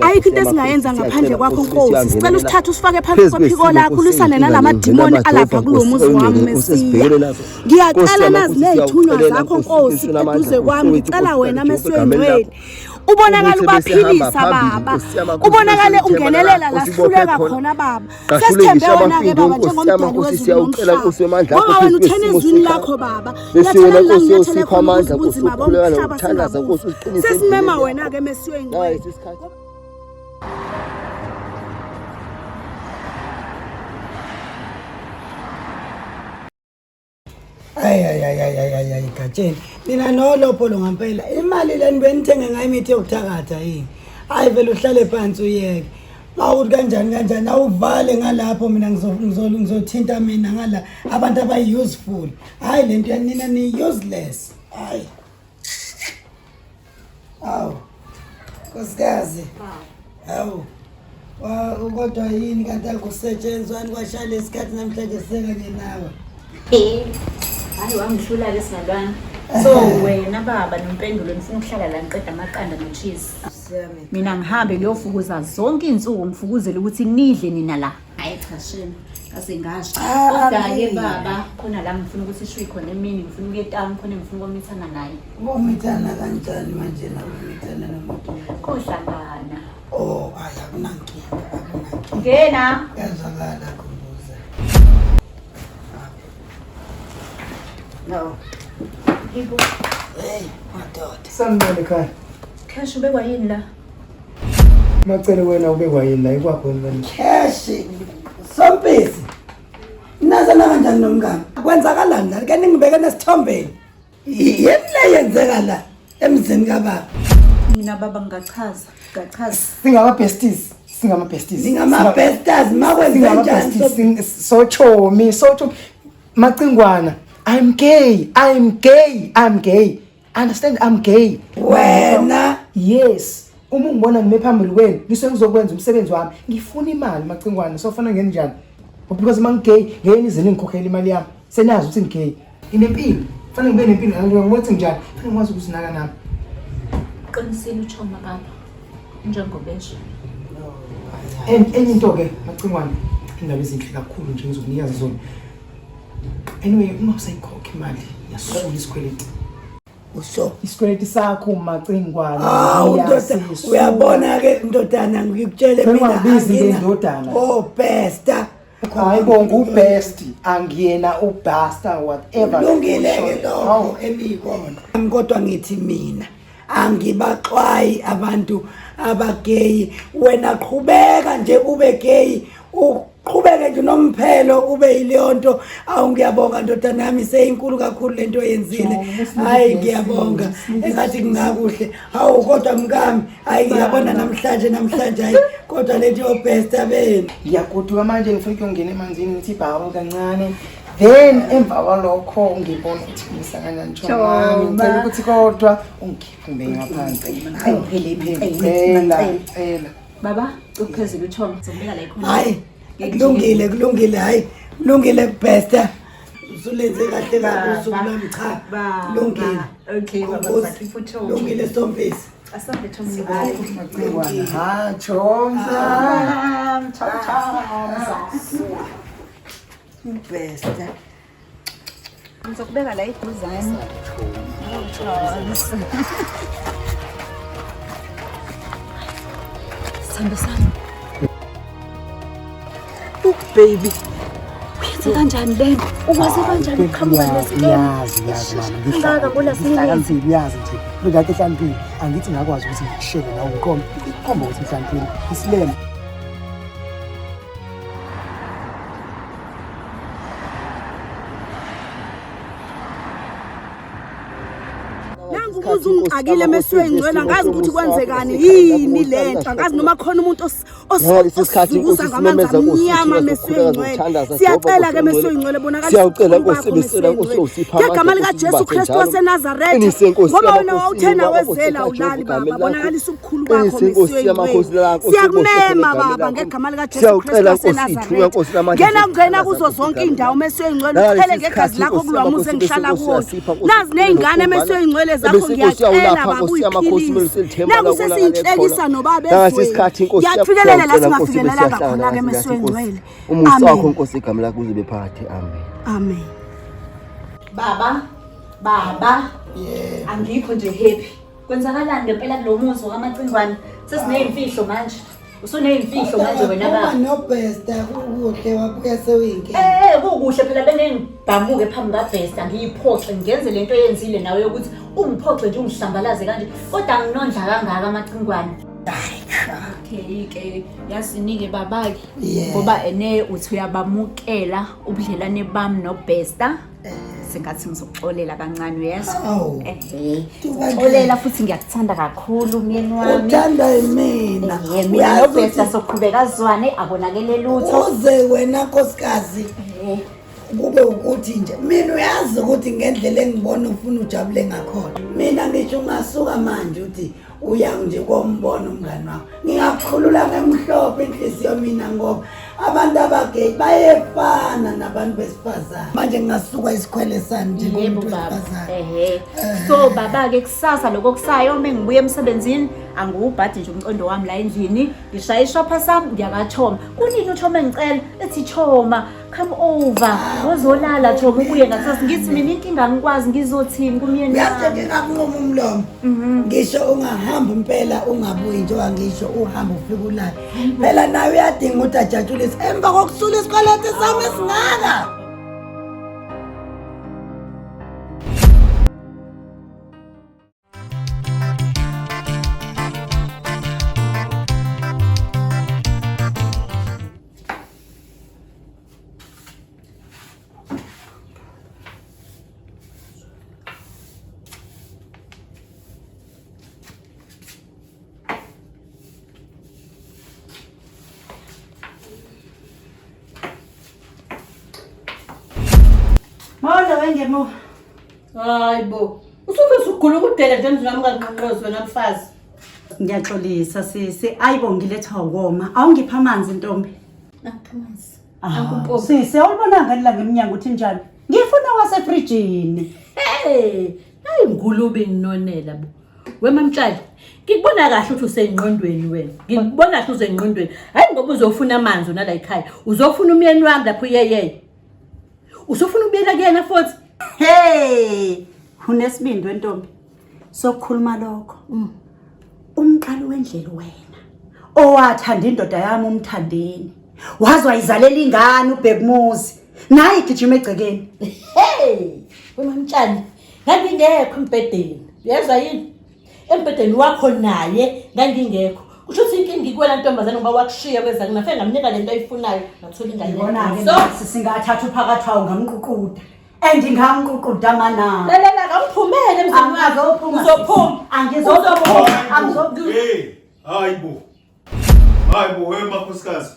Ayikho into esingayenza ngaphandle kwakho Nkosi. Sicela usithathe usifake phansi kwephiko lakho ulisane nalamadimoni alapha kulomuzi wami Mesiya. Ngiyacela nazi nezithunywa zakho Nkosi eduze kwami ngicela wena mesiyengcwele. Ubonakala ubaphilisa baba. Ubonakala ungenelela la sihluleka khona baba. Sesithembe wena ke baba njengomdali wezulu nomhlaba. Ngoba wena uthene izwini lakho baba. Yathela la ngiyathele khona ubunzima bomhlaba singabuzi. Sesimema wena ke mesiyengcwele. Ay Gatsheni mina nolopho lo ngempela imali leni benithenge ngayo imithi yokuthakatha yini hayi vele uhlale phansi uyeke mawuthi kanjani awuvale ngalapho mina ngizothinta mina ngala abantu abayi useful hayi lento yanina ni useless hayi awu Nkosikazi awu kodwa yini kanti akusetshenzwani kwashaya isikhathi namhlanje sekanye nawe hayi wangihlula ke singalwana so wena baba nompendulo nifuna ukuhlala la ngiqeda amaqanda nocheese mina ngihambe kuyofukuza zonke insuku ngifukuzela ukuthi nidle nina la hayi cha shema kase ngasho kodwa ke baba khona la ngifuna ukuthi shuyi khona emini ngifuna ukuye town khona ngifuna ukumithana naye ngomithana kanjani manje nawe umithana nomuntu kohlangana oh akunankinga ngena yazakala kumbuza no ibu hey madoda Sanibona ekhaya. Cash ubekwa yini la? Macele wena ubekwa yini la ikwakho wena? Cash Sompisi. Nazana kanjani nomngane? Kwenzakalani la? Kanti ngibeke nesithombeni. Yini le yenzeka la emzini kababa? Mina baba ngachaza. Singama besties. Singama besties makwenze kanjani? Sochomi Macingwana. I'm gay. Understand, I'm gay. Wena? Yes. Uma ungibona ngime phambili kwenu, ngizokwenza umsebenzi wami. Ngifuna imali macingwane, sofana ngenjani? Because mangigay, ngeke nizeni ngikhokhela imali yami. Senazi ukuthi ngigay. Inempilo. Fanele ngibe nempilo, ngokuthi njani? Fanele ngikwazi ukusinaka nami. Qinisile uThoma baba. Njengobesha. Enye into ke macingwane, indaba ezinhle kakhulu nje ngizokunikeza zona. Anyway, uma usayikhokha imali, yasula isikweleti. Usho isikweleti sakho macingwane. Uyabona ke ndodana ngikutshele mina ngindodana. Oh besta. Hayi bonke ubest angiyena ubasta whatever. Lungile ke lokho elikona. Kodwa ngithi mina angibaxwayi abantu abagay. Wena qhubeka nje ube gay. Uqhubeke nje nomphelo ube yileyonto. Awu ngiyabonga ndodana yami seyinkulu kakhulu lento oyenzile. Hayi ngiyabonga. Engathi kungakuhle. Hawu kodwa mkami hayi ngiyabona namhlanje hayi kodwa lento yobest abeni. Ngiyakuduka manje ngifuna ukungena emanzini ngithi bhawo kancane. Then emva kwalokho ngibona ukuthi ngisakanya njalo. Ngicela ukuthi kodwa ungikhiphe ngaphansi. Ayipheliphe. Baba, uphezulu uThoma, ngizobeka la ikhona. Hayi, kulungile hayi. Kulungile kubesta. Usulenze kahle kabusuku lami cha. Lungile. Okay, baba, uThoma. Lungile Sompisi. Asante Thoma. Ha, Chonza. Besta. Ngizokubeka la iduzane. Sithando sami. Baby. Uyenze kanjani le? Ukwazi kanjani uqhamuka nesikeni? Yazi mama. Ngaka bona Ngihlakaniphile yazi nje. Ngikade hlaniphile. Angithi ngakwazi ukuthi ngishele nawe ukhomba. Ukhomba ukuthi hlaniphile. Isilema. Nangubuza ungixakile meswe ngcwela ngazi ukuthi kwenzekani yini lento angazi noma khona umuntu osisukuza ngamanzi amnyama meswe ngcwele siyacela ke meswe ngcwele bonakala siyacela Nkosi besela Nkosi usipha amandla ngegama lika Jesu Kristu waseNazaretha ngoba wena wawuthena wezela ulali baba bonakalisa ukukhulu kwakho meswe ngcwele siyakumema baba ngegama lika Jesu Kristu waseNazaretha ngena kuzo zonke indawo meswe ngcwele uqhele ngegazi lakho kulwamuze engihlala kuwo nazi nezingane meswe ngcwele zakho ngiyacela baba uyiphilise nakusesiyinhlekisa nobabezwe ngiyafikelela la singafikelela khona ke meswe ngcwele umusa wakho Nkosi igama lakho uze bephathe amen baba angikho nje happy kwenzakalani ngempela kulomuzi wakamacingwane sesineyimfihlo manje usuneyimfihlo manje wena baba nobesta kuhle wabuya sewinke kukuhle phela benengibhamuke phambi kaBesta ngiyiphoxe ngenze lento eyenzile nawe yokuthi ungiphoxe nje ungihlambalaze kanje kodwa nginondla kangaka amacingwane ke yasinike babake ngoba ene uthi uyabamukela ubudlelane bami noBesta sengathi ngizoxolela kancane uyezwa xolela futhi ngiyakuthanda kakhulu myeni wami uthanda mina mina noBesta soqhubeka zwane abonakele lutho uze wena nkosikazi kube ukuthi nje mina uyazi ukuthi ngendlela engibona ufuna ujabule ngakhona mina ngisho ungasuka manje uthi uyangi nje kombono umngani wakho ngingakukhulula ngemhlophe inhliziyo mina ngoba abantu abagay bayefana nabantu besifazane manje ngingasuka isikhwele sami nje ngomuntu wesifazane so baba ke kusasa lokho kusayo mengibuye emsebenzini angiwubhadi nje umcondo wami la endlini ngishaya ishopha sami ngiyakathoma kunini uThoma engicela ethi Thoma come over wozolala Thoma ubuye ngakusasa ngithi mina inkinga ngikwazi ngizothini kumyeni yathi ngingakunqoma umlomo ngisho ungahamba impela ungabuyi nje wangisho uhamba ufika ulala phela nawe uyadinga ukuthi ajatshulise emva kokusula isikweleti sami esingaka wengemo. Hayibo. Usuke usugula ukudela nje emzini wami kanqonqozi wena mfazi. Ngiyaxolisa sisi. Ayibo ngiletha ukoma. Awungipha amanzi ntombi. Amanzi. Sisi awubona ngalila ngeminyango uthi njani? Ngifuna wasefrijini. Hey, hayi ngulube nginonela bo. Wemamtshali, ngikubona kahle ukuthi usengqondweni wena. Ngikubona kahle usengqondweni. Hayi ngoba uzofuna amanzi una la ekhaya. Uzofuna umyeni wami lapho yeye. Usofuna ubuyela kuyena futhi. Hey, unesibindi wentombi. Sokukhuluma lokho. Umqali wendlela wena. Owathanda indoda yami umthandeni. Wazwa izalela ingane uBhekumuzi. Nayi igijima egcekeni. Hey, wemamtshali, ngangingekho empedeni. Uyezwa yini? Empedeni wakho naye ngangingekho. Kusho ukuthi inkingi ikwela ntombazana ngoba wakushiya kweza nginafe ngamnika lento ayifunayo ngathola ingane. Ngibona ke singathatha uphakathi wawo ngamququda. Andingamququda mana. Lalela kamphumele emzini wakho. Uzophuma. Angizophuma. Hey, hayibo. Hayibo wewe makhosikazi.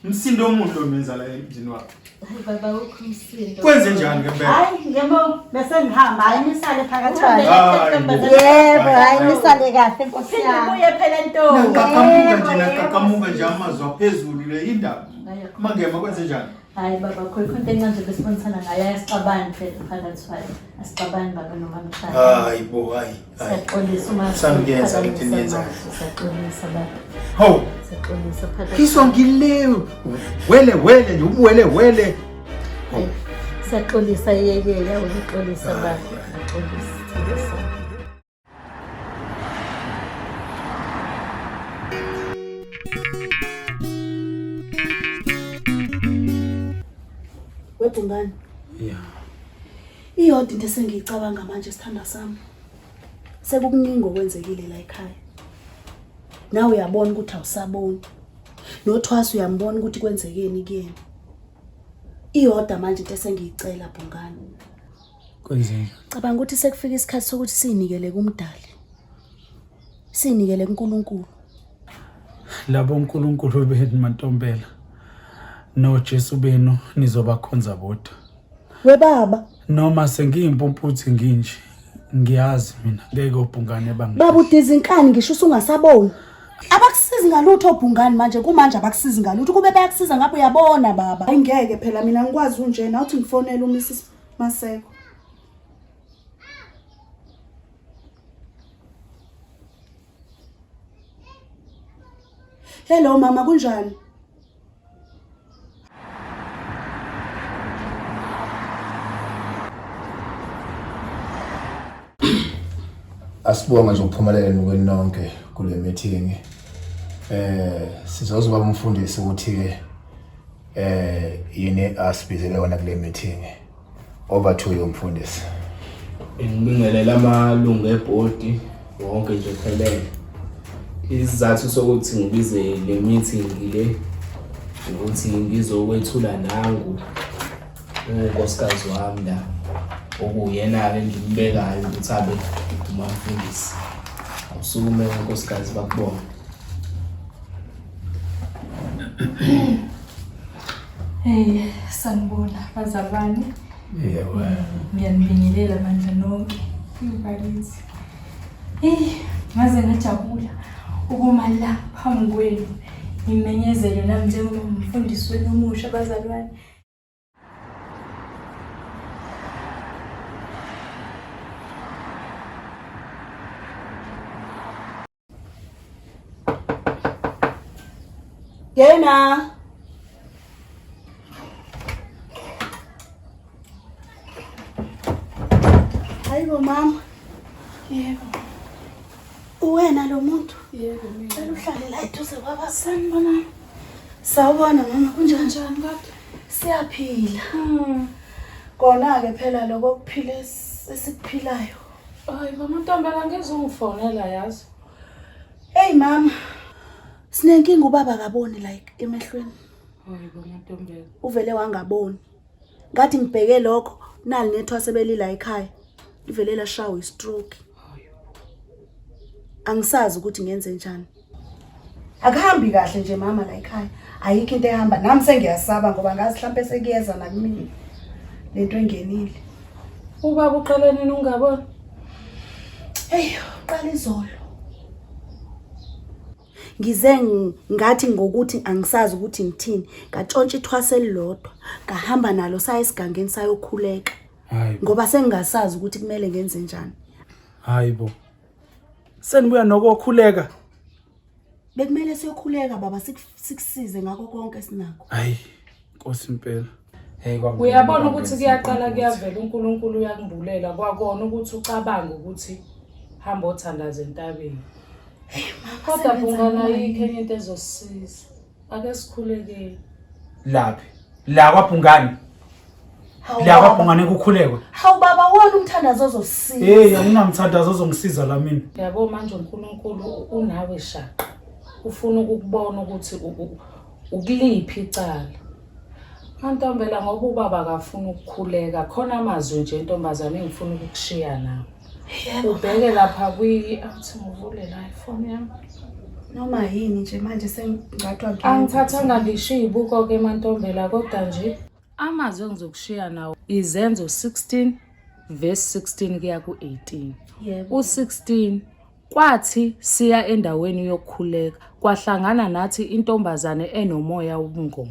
Msindo omuntu lo menza la emzini wakho. Hayi baba ukhumsindo. Kwenze njani ngempela? Hayi ngemo bese ngihamba hayi nisale phakathi wayo. Yebo, hayi nisale kahle Nkosi yami. Ubuye phela ntombi. Nakamuka nje amazwi aphezulu le indaba. Mangema kwenze njani? Hayi baba khona into encane nje besibonisana ngayo asixabani phela phakathi wayo. Asixabani baba nomamtshali. Hayibo hayi. Siyaxolisa uma sangenza ukuthi niyenza. Siyaxolisa baba. Ho. Siyaxolisa phakathi. Kiswa ngileo. Wele nje ubuwele. Siyaxolisa yeye yawo uxolisa baba. Siyaxolisa. Webhungane. Yeah. Iyodwa into esengiyicabanga manje sithanda sami. Sekukuningi okwenzekile la ekhaya. Nawe uyabona ukuthi awusaboni. Nothwasa uyambona ukuthi kwenzekeni kuyena. Iyodwa manje into esengiyicela Bhungane. Kwenzeni? Cabanga ukuthi sekufika isikhathi sokuthi sinikele kuMdali. Sinikele kuNkulunkulu. Labo uNkulunkulu benu mantombela. No Jesu benu nizobakhonza bodwa. We baba. Noma sengiyimpumphuthi nginje. Ngiyazi mina ngeke uBhungane bangi. Baba udizinkani ngisho usungasaboni. Abakusizi ngalutho uBhungane manje kumanje abakusizi ngalutho kube bayakusiza ngapho uyabona baba. Ayingeke phela mina ngikwazi unjena uthi ngifonele uMrs Maseko. Hello mama kunjani? Asibonga nje ukuphumelela nokweni nonke kule meeting. Sizozoba umfundisi ukuthi ke yini asibizele wona kule meeting. Over to you mfundisi. Ngibingelela amalungu ebhodi wonke nje phelele. Isizathu sokuthi ngibize le meeting le ukuthi ngizokwethula nangu unkosikazi wami la okuyena ke ngimbekayo ukuthi abe umfundisi. Awusukume unkosikazi bakubona. Hey, sanibona bazalwane. Yebo. Ngiyanibingelela manje nonke. Ngibalizi. Ngaze ngajabula ukuma la phambi kwenu. Ngimenyezele nami njengomfundisi wenu omusha bazalwane. Yena. Hayibo mama. Yebo. Uwena lo muntu? Yebo mina. Cela uhlale la eduze kwaba sanibona. Sawubona mama kunjani kodwa? Siyaphila. Kona ke phela lokho kuphila esikuphilayo. Hayi mama Ntombela ngeze ungifonela yazi. Hey mama. Sinenkinga ubaba akaboni like emehlweni. Hayi mama Ntombela. Uvele wangaboni. Ngathi ngibheke lokho nali nethwase belila ekhaya. Ivele lashawa istroke. Angisazi ukuthi ngenze njani. Akuhambi kahle nje mama la ekhaya. Ayikho into ehamba. Nami sengiyasaba ngoba ngazi mhlambe sekuyeza na kimi. Lento engenile. Ubaba uqala nini ungabona? Hey, qala izolo. Ngize ngathi ngokuthi angisazi ukuthi ngithini, ngatshontsha ithwase elilodwa, ngahamba nalo saya esigangeni sayokhuleka. Hayi. Ngoba sengingasazi ukuthi kumele ngenze njani. Hayibo. Senibuya nokukhuleka. Bekumele siyokhuleka baba sikusize ngakho konke esinakho. Hayi, Nkosi impela. Hey Uyabona ukuthi kuyaqala kuyavela uNkulunkulu uyakumbulela kwakona ukuthi ucabange ukuthi hamba othandaza entabeni. Kodwa bungana yikho enye into ezosisiza. Ake sikhulekele. Laphi? La kwaBhungane. La kwaBhungane kukhulekwe. Hawu baba wona umthandazo ozosisiza. Hey, anginamthandazo ozongisiza la mina. Yabo manje uNkulunkulu unawe shaqa. Ufuna ukubona ukuthi ukuliphi icala. Antombela ngoba ubaba akafuna ukukhuleka khona amazwi nje intombazane engifuna ukukushiya nawo. Ubheke lapha athi ngivule la ifoni yami. Noma yini nje manje sengathwa ngiyenza. Angithathanga ngisho izibuko ke mantombela kodwa nje amazwi engizokushiya nawo Izenzo 16 verse 16 kuya ku18. Yebo. U16 kwathi siya endaweni yokukhuleka kwahlangana nathi intombazane enomoya wobungoma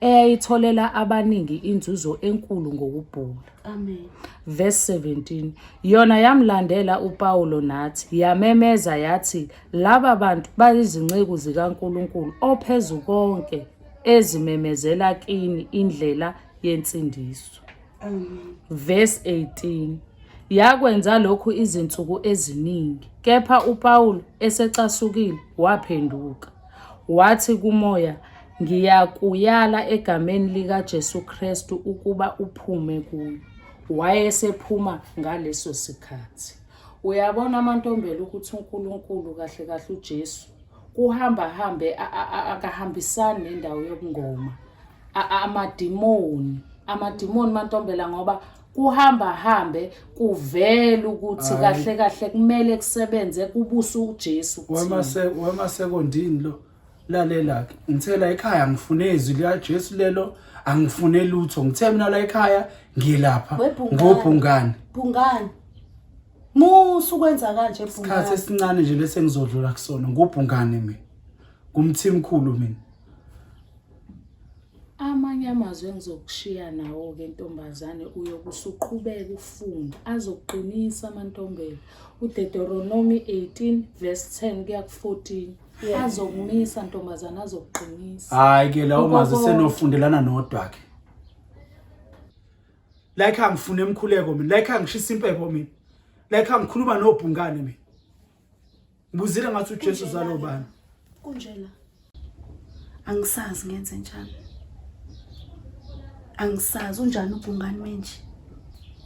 eyayitholela abaningi inzuzo enkulu ngokubhula. Amen. Verse 17 yona yamlandela uPaulo nathi yamemeza yathi laba bantu bayizinceku zikaNkulunkulu ophezulu konke ezimemezela kini indlela yensindiso. Amen. Verse 18 yakwenza lokhu izinsuku eziningi kepha uPaulo esecasukile waphenduka wathi kumoya ngiyakuyala egameni lika Jesu Kristu ukuba uphume kuyo. Wayesephuma ngaleso sikhathi. Uyabona amantombela ukuthi uNkulunkulu kahle kahle uJesu kuhamba hambe akahambisani nendawo yobungoma. Amadimoni mantombela ngoba kuhamba hambe kuvela ukuthi kahle kahle kumele kusebenze kubusa uJesu kuthina. Wamasekondini lo lalela ke ngithe la ekhaya ngifune izwi lika Jesu lelo angifune lutho ngithe mina la ekhaya ngilapha ngoBhungane. Bhungane. Musu kwenza kanje eBhungane. Isikhathi esincane nje bese ngizodlula kusona ngoBhungane mina. Ngumthimkhulu mina. Amanye amazwi engizokushiya nawo ke ntombazane uyokusuqhubeka ufunda azokuqinisa amantombela. uDeuteronomy 18 verse 10 kuya ku14 azokumisa ntombazane azokuqinisa. Hayi ke lawo mazwi senofundelana nodwa ke. Like angifune emkhuleko mina, like angishisa impepho mina. Like angikhuluma noBhungane mina. Ngibuzile ngathi uJesu zalo bani. Kunjela. Angisazi ngenze njani. Angisazi unjani uBhungane manje.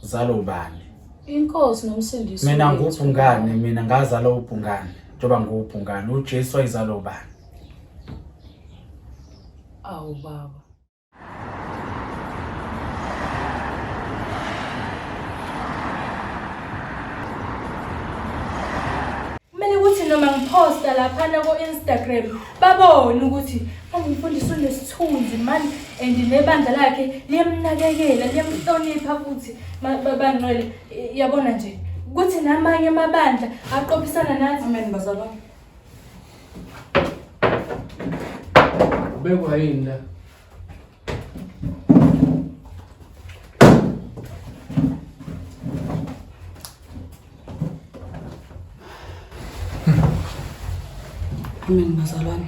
Zalo bani. Inkosi nomsindisi. Mina nguBhungane, mina ngazala uBhungane. Njoba nguBhungane, uJesu wayizalo bani. Awu baba. Kumele ukuthi noma ngiposta lapha ko Instagram babone ukuthi angifundisa unesithunzi manje and nebandla lakhe liyamnakekela liyamhlonipha futhi babangcwele yabona nje ukuthi namanye amabandla aqophisana nathi. Amen bazalwane. Ubekwa yini la? Amen bazalwane.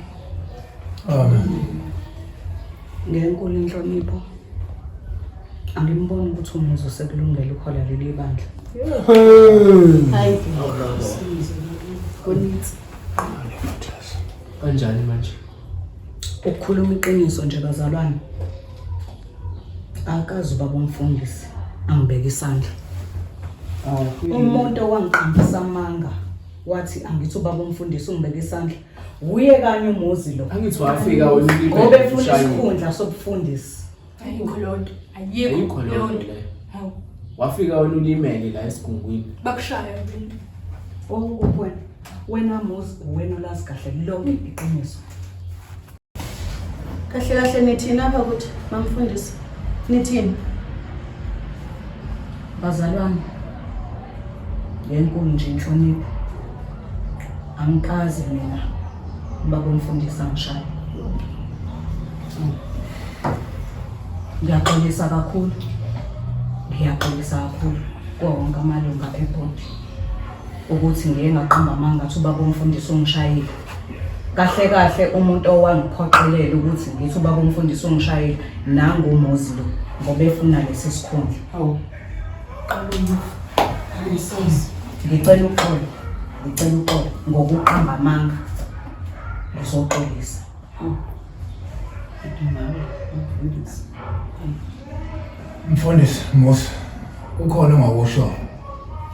Amen. Ngenkulu inhlonipho. Angimboni ukuthi umuzi usekulungela ukhola leli bandla. Hayi. Konitsi. Kanjani manje? Ukukhuluma iqiniso nje bazalwane. Akazi ubaba umfundisi angibeka isandla. Umuntu owangiqambisa amanga wathi angithi ubaba umfundisi ungibeka isandla. Uye kanye umuzi lo. Angithi wafika wena ulibe. Ngoba efuna isikhundla sobufundisi. Ayikho lonto. Ayikho lonto. Hawu. Wafika wena ulimele la esigungwini. Bakushaya mina. Wena. Wena muzi wena olazi kahle lonke iqiniso. Kahle kahle nithini apha ukuthi mamfundisi? Nithini? Bazalwane, ngenkulu nje inhlonipho. Angikazi mina baba umfundisi angishaya. Ngiyaxolisa kakhulu. Ngiyaxolisa kakhulu konke amalunga ebhondi ukuthi ngeke ngaqamba amanga athi ubaba umfundisi ungishayile. Kahle kahle umuntu owangiphoqelela ukuthi ngithi ubaba umfundisi ungishayile nangomuzi lo ngoba efuna lesi sikhundla. Hawu. Ngicela uxolo ngokuqamba amanga. Ngizoxolisa. Mfundisi Musa, ukhona ongakusho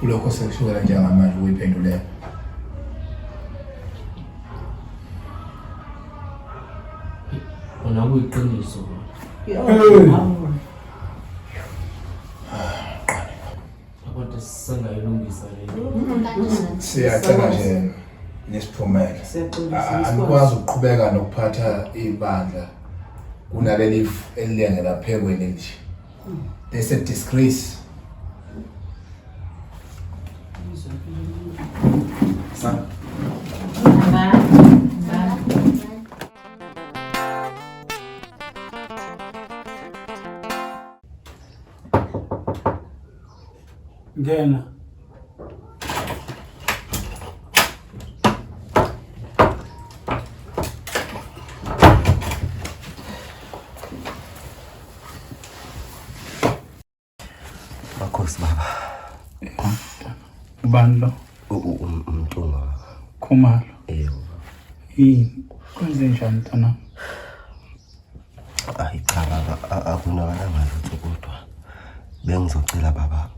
kulokho sekushukela njengamanje ukuyiphendulela? Wona kuyiqiniso. Kodwa sisengayilungisa le. Siyacela nje nesiphumele. Anikwazi ukuqhubeka nokuphatha ibandla kunaleli elilengela phekweni nje. There's a disgrace. Son. Ngena. Makhosi baba. Ubani lo? Umntunga. Khumalo. Yebo. Yini? Kwenze njani mntana? Hayi cha baba, akunakalanga lutho kodwa bengizocela baba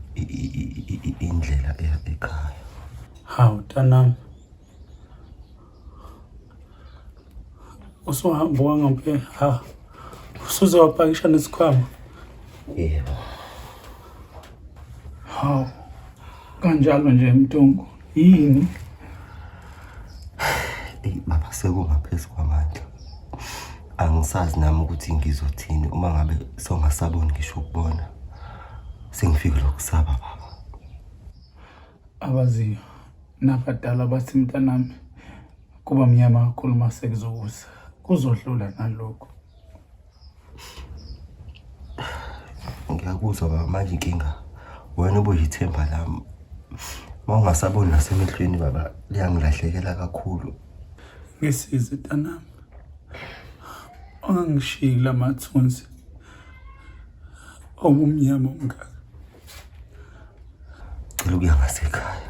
indlela eya ekhaya. Hawu mntanami. Usuhamba wangamphe ha. Usuze wapakisha nesikhwama. Yebo. Hawu. Kanjalo nje Mtungu. Yini? Baba sekungaphezulu kwamandla. Angisazi nami ukuthi ngizothini uma ngabe songasaboni ngisho ukubona. Sengifike lokusaba baba. Abaziyo nabadala bathi mntanami kuba mnyama kakhulu mase kuzokusa. Kuzodlula nalokho. Ngiyakuzwa baba manje inkinga. Wena ubuyithemba lami. Mawungasaboni nasemehlweni baba liyangilahlekela kakhulu. Ngisize mntanami. Angishila mathunzi. Obumnyama ongaka. Cela ukuya ngasekhaya.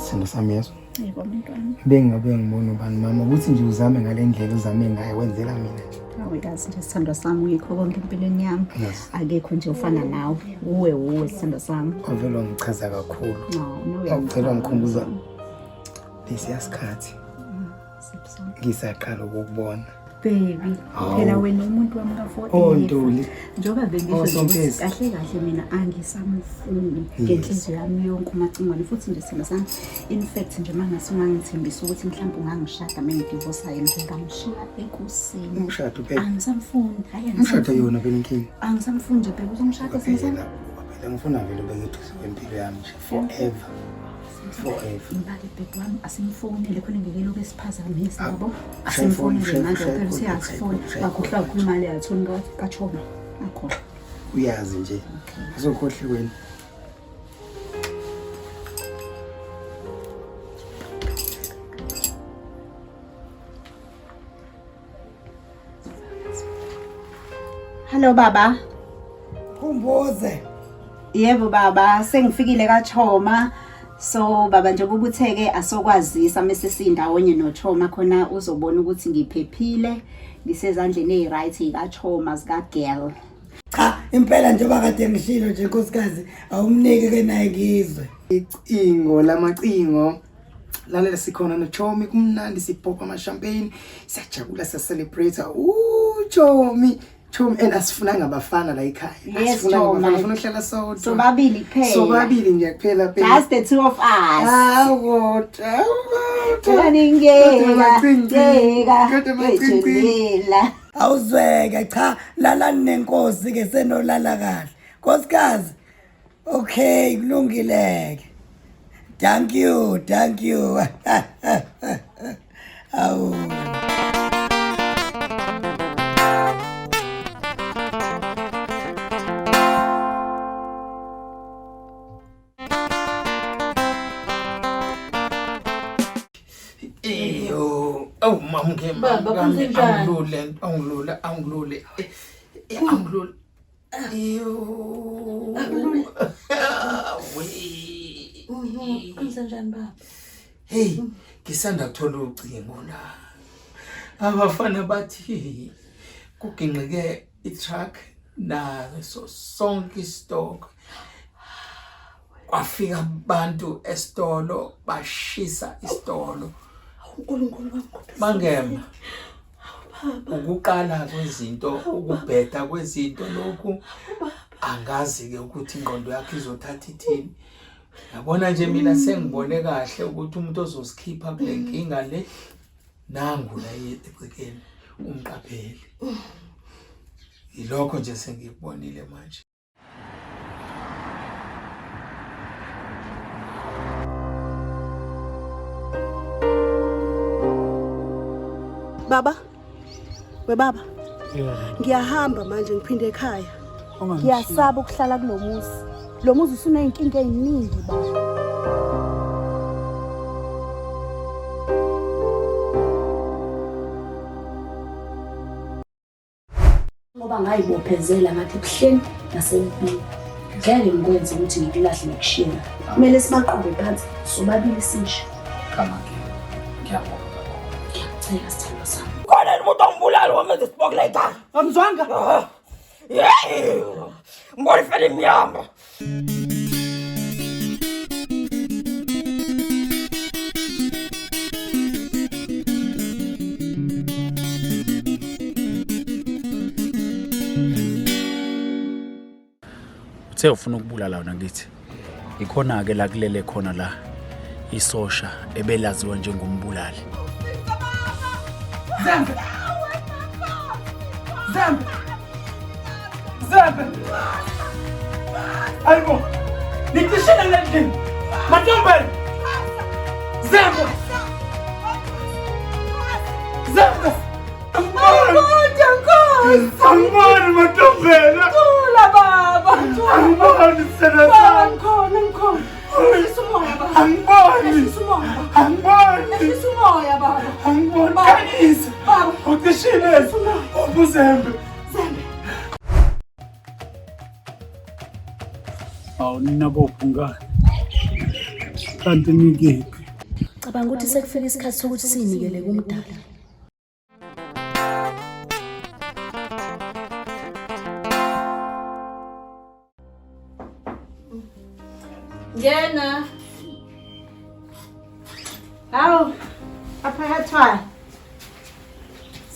Sendo sami yeso. Yebo mntwana. Bengabe ngibona ubani mama ukuthi nje uzame ngale ndlela uzame ngayo wenzela mina. Awuyazi nje sithando sami uyikho konke empilweni yami. Akekho nje ufana nawe. Uwe sithando sami. Avela ngichaza kakhulu. No, Awucela ngikhumbuza lesiyasikhathi. Ngisaqala ukubona. Baby, phela wena umuntu wami ka4. Oh Ntuli. Njoba bengisho kahle mina angisamufuni ngenhliziyo yami yonke umacingwane futhi nje sithando sami. In fact nje mangase ungangithembisa ukuthi mhlawumbe ungangishada mina divorce yami ngingamshiya ekuseni. Umshado phela. Angisamfuni. Hayi Umshado yona phela inkinga. Angisamfuni nje phela uzongishada senzani? Phela ngifuna vele ubeke eduze kwempilo yami nje forever. Imbali bheki wami asimfonele khona ngeke esiphazamisa yabo. Asimfonele manje phela siyasifona. Bakhohlwa imali yathoni kaChoma. Akho. Uyazi nje. Uzokhohle wena. Hello baba. Kumbuze. Yebo baba, sengifikile kaChoma. So baba njengoba ubutheke asokwazisa mase sindawonye noChoma khona uzobona ukuthi ngiphephile ngisezandleni eziright ikaChoma zika girl. Cha, impela njengoba kade ngishilo nje nkosikazi awumnike ke naye ngizwe. Icingo lamacingo lalela sikhona noChomi kumnandi siphopa ama-champagne siyajabula siyacelebrate Chomi and asifunanga abafana la ekhaya asifunanga abafana ufuna ukuhlala sodwa sobabili kuphela sobabili nje kuphela just the two of us kodwa awuzweke cha lalani nenkosi ke senolala kahle nkosikazi okay kulungileke thank you awu Oh mamke angilule Kwenzenjani baba? Hey, ngisanda kuthola ucingo la. Abafana bathi kuginqike i-truck naso sonke istock. Kwafika abantu esitolo bashisa isitolo. uNkulunkulu wami Mangema. Ukuqala kwezinto, ukubheda kwezinto lokhu angazi ke ukuthi ingqondo yakhe izothatha ithini. Yabona nje mina sengibone kahle ukuthi umuntu ozosikhipha kule nkinga le nangu la yecikeni umqapheli. Yilokho nje sengikubonile manje. Baba, webaba. Ngiyahamba manje ngiphinde ekhaya. Ngiyasaba ukuhlala kulomuzi. Lo muzi usuneyinkinga eziningi baba. Ngoba ngayibophezela ngathi kuhleni nasempini. Ngeke ngikwenze ukuthi ngikulahle nokushiyana. Kumele sibaqobe phansi sobabili sisho. Kama ke. Ngiyabonga. Ngiyacela sithando sami. Khona umuntu ongibulala wamenza isibok la ekhaya. Amzwanga. Hey! Ngibona ifele imnyama. Uthe ufuna ukubulala wona ngithi. Ikhona ke la kulele khona la isosha ebelaziwa njengombulali. Zambe. Albo. Nikishina ndani. Matombe. Zambe. Amor, matombela. Tula baba, tula. Amor, sana. Ngkhona. Sisumoya baba. Angiboni. Sisumoya baba. Angiboni. Kanisa. Baba. Ukishile. Ubuzembe. Awu nina bophungana. Kanti nikephi? Cabanga ukuthi sekufika isikhathi sokuthi sinikele kumdala. Ngena. Hawu, aphathwa.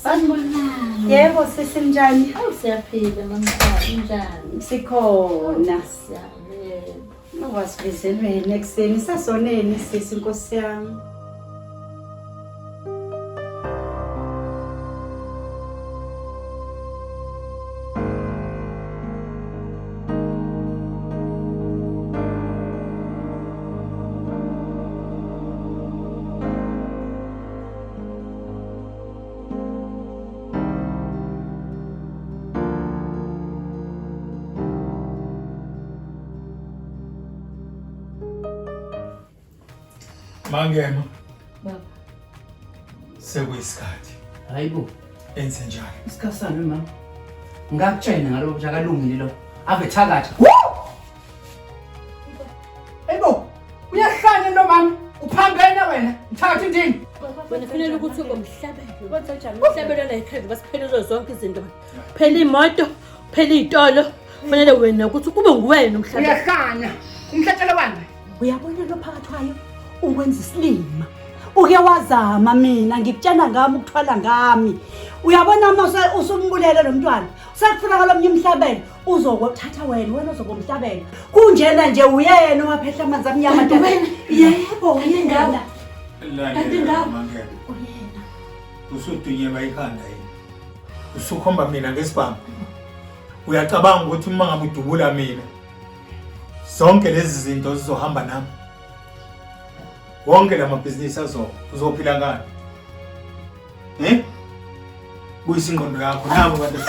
Sanibonani. Yebo sisi njani? Awu siyaphila mamkhaya njani? Sikhona. Siyabona. Ngwasibizelwe nekuseni sasoneni sisi Nkosi yami. Mangema. Baba. Sekuyisikhathi. Hayibo. Enze njalo. Isikhatsana mama. Ngakutshela ngalo ukuthi akalungile lo. Ave thakatha. Hayibo. Uyahlanya lo mama. Uphambene wena. Ngithatha indini. Wena kufanele ukuthi ungomhlabelo. Kwenzenjani? Umhlabelo la ekhaya basiphelele zonke izinto. Phela imoto, phela izitolo. Kufanele wena ukuthi kube nguwena umhlabelo. Uyahlanya. Umhlatshelo wani? Uyabona lo phakathi wayo ukwenza isilima. uke wazama mina ngikutshena ngami ukuthwala ngami uyabona uma usumbulele lo mntwana sekufunakala omnye emhlabeni uzokuthatha wena uzokumhlabela kunjena nje uyena owaphehla amanzi amnyama yebo uyena kanti ngawo usudunyelwa ikhanda yini usukhomba mina ngesibambo uyacabanga ukuthi uma ngabe udubula mina zonke lezi zinto zizohamba nami wonke lamabhizinisi uzophila ngani kuyisingqondo yakho nabo bantu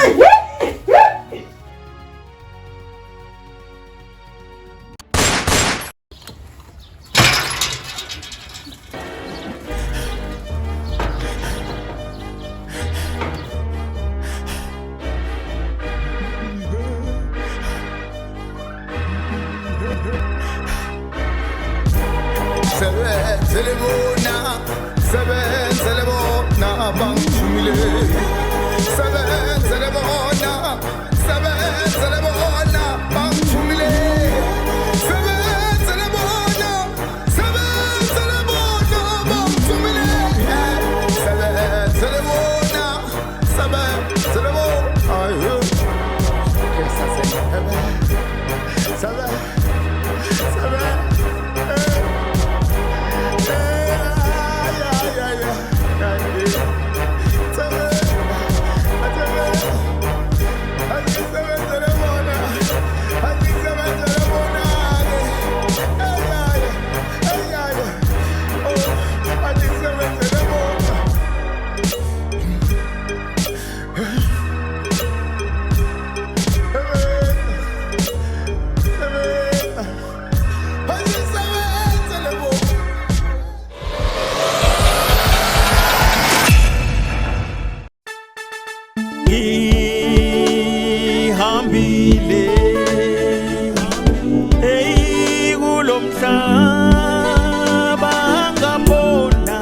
kulomhlaba ngabona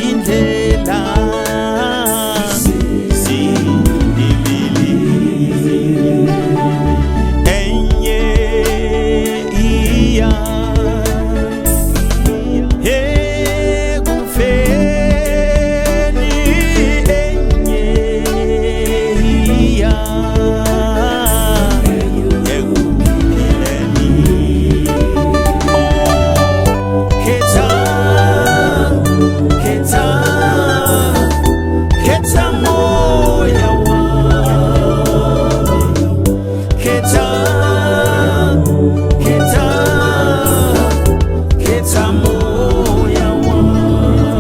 indlela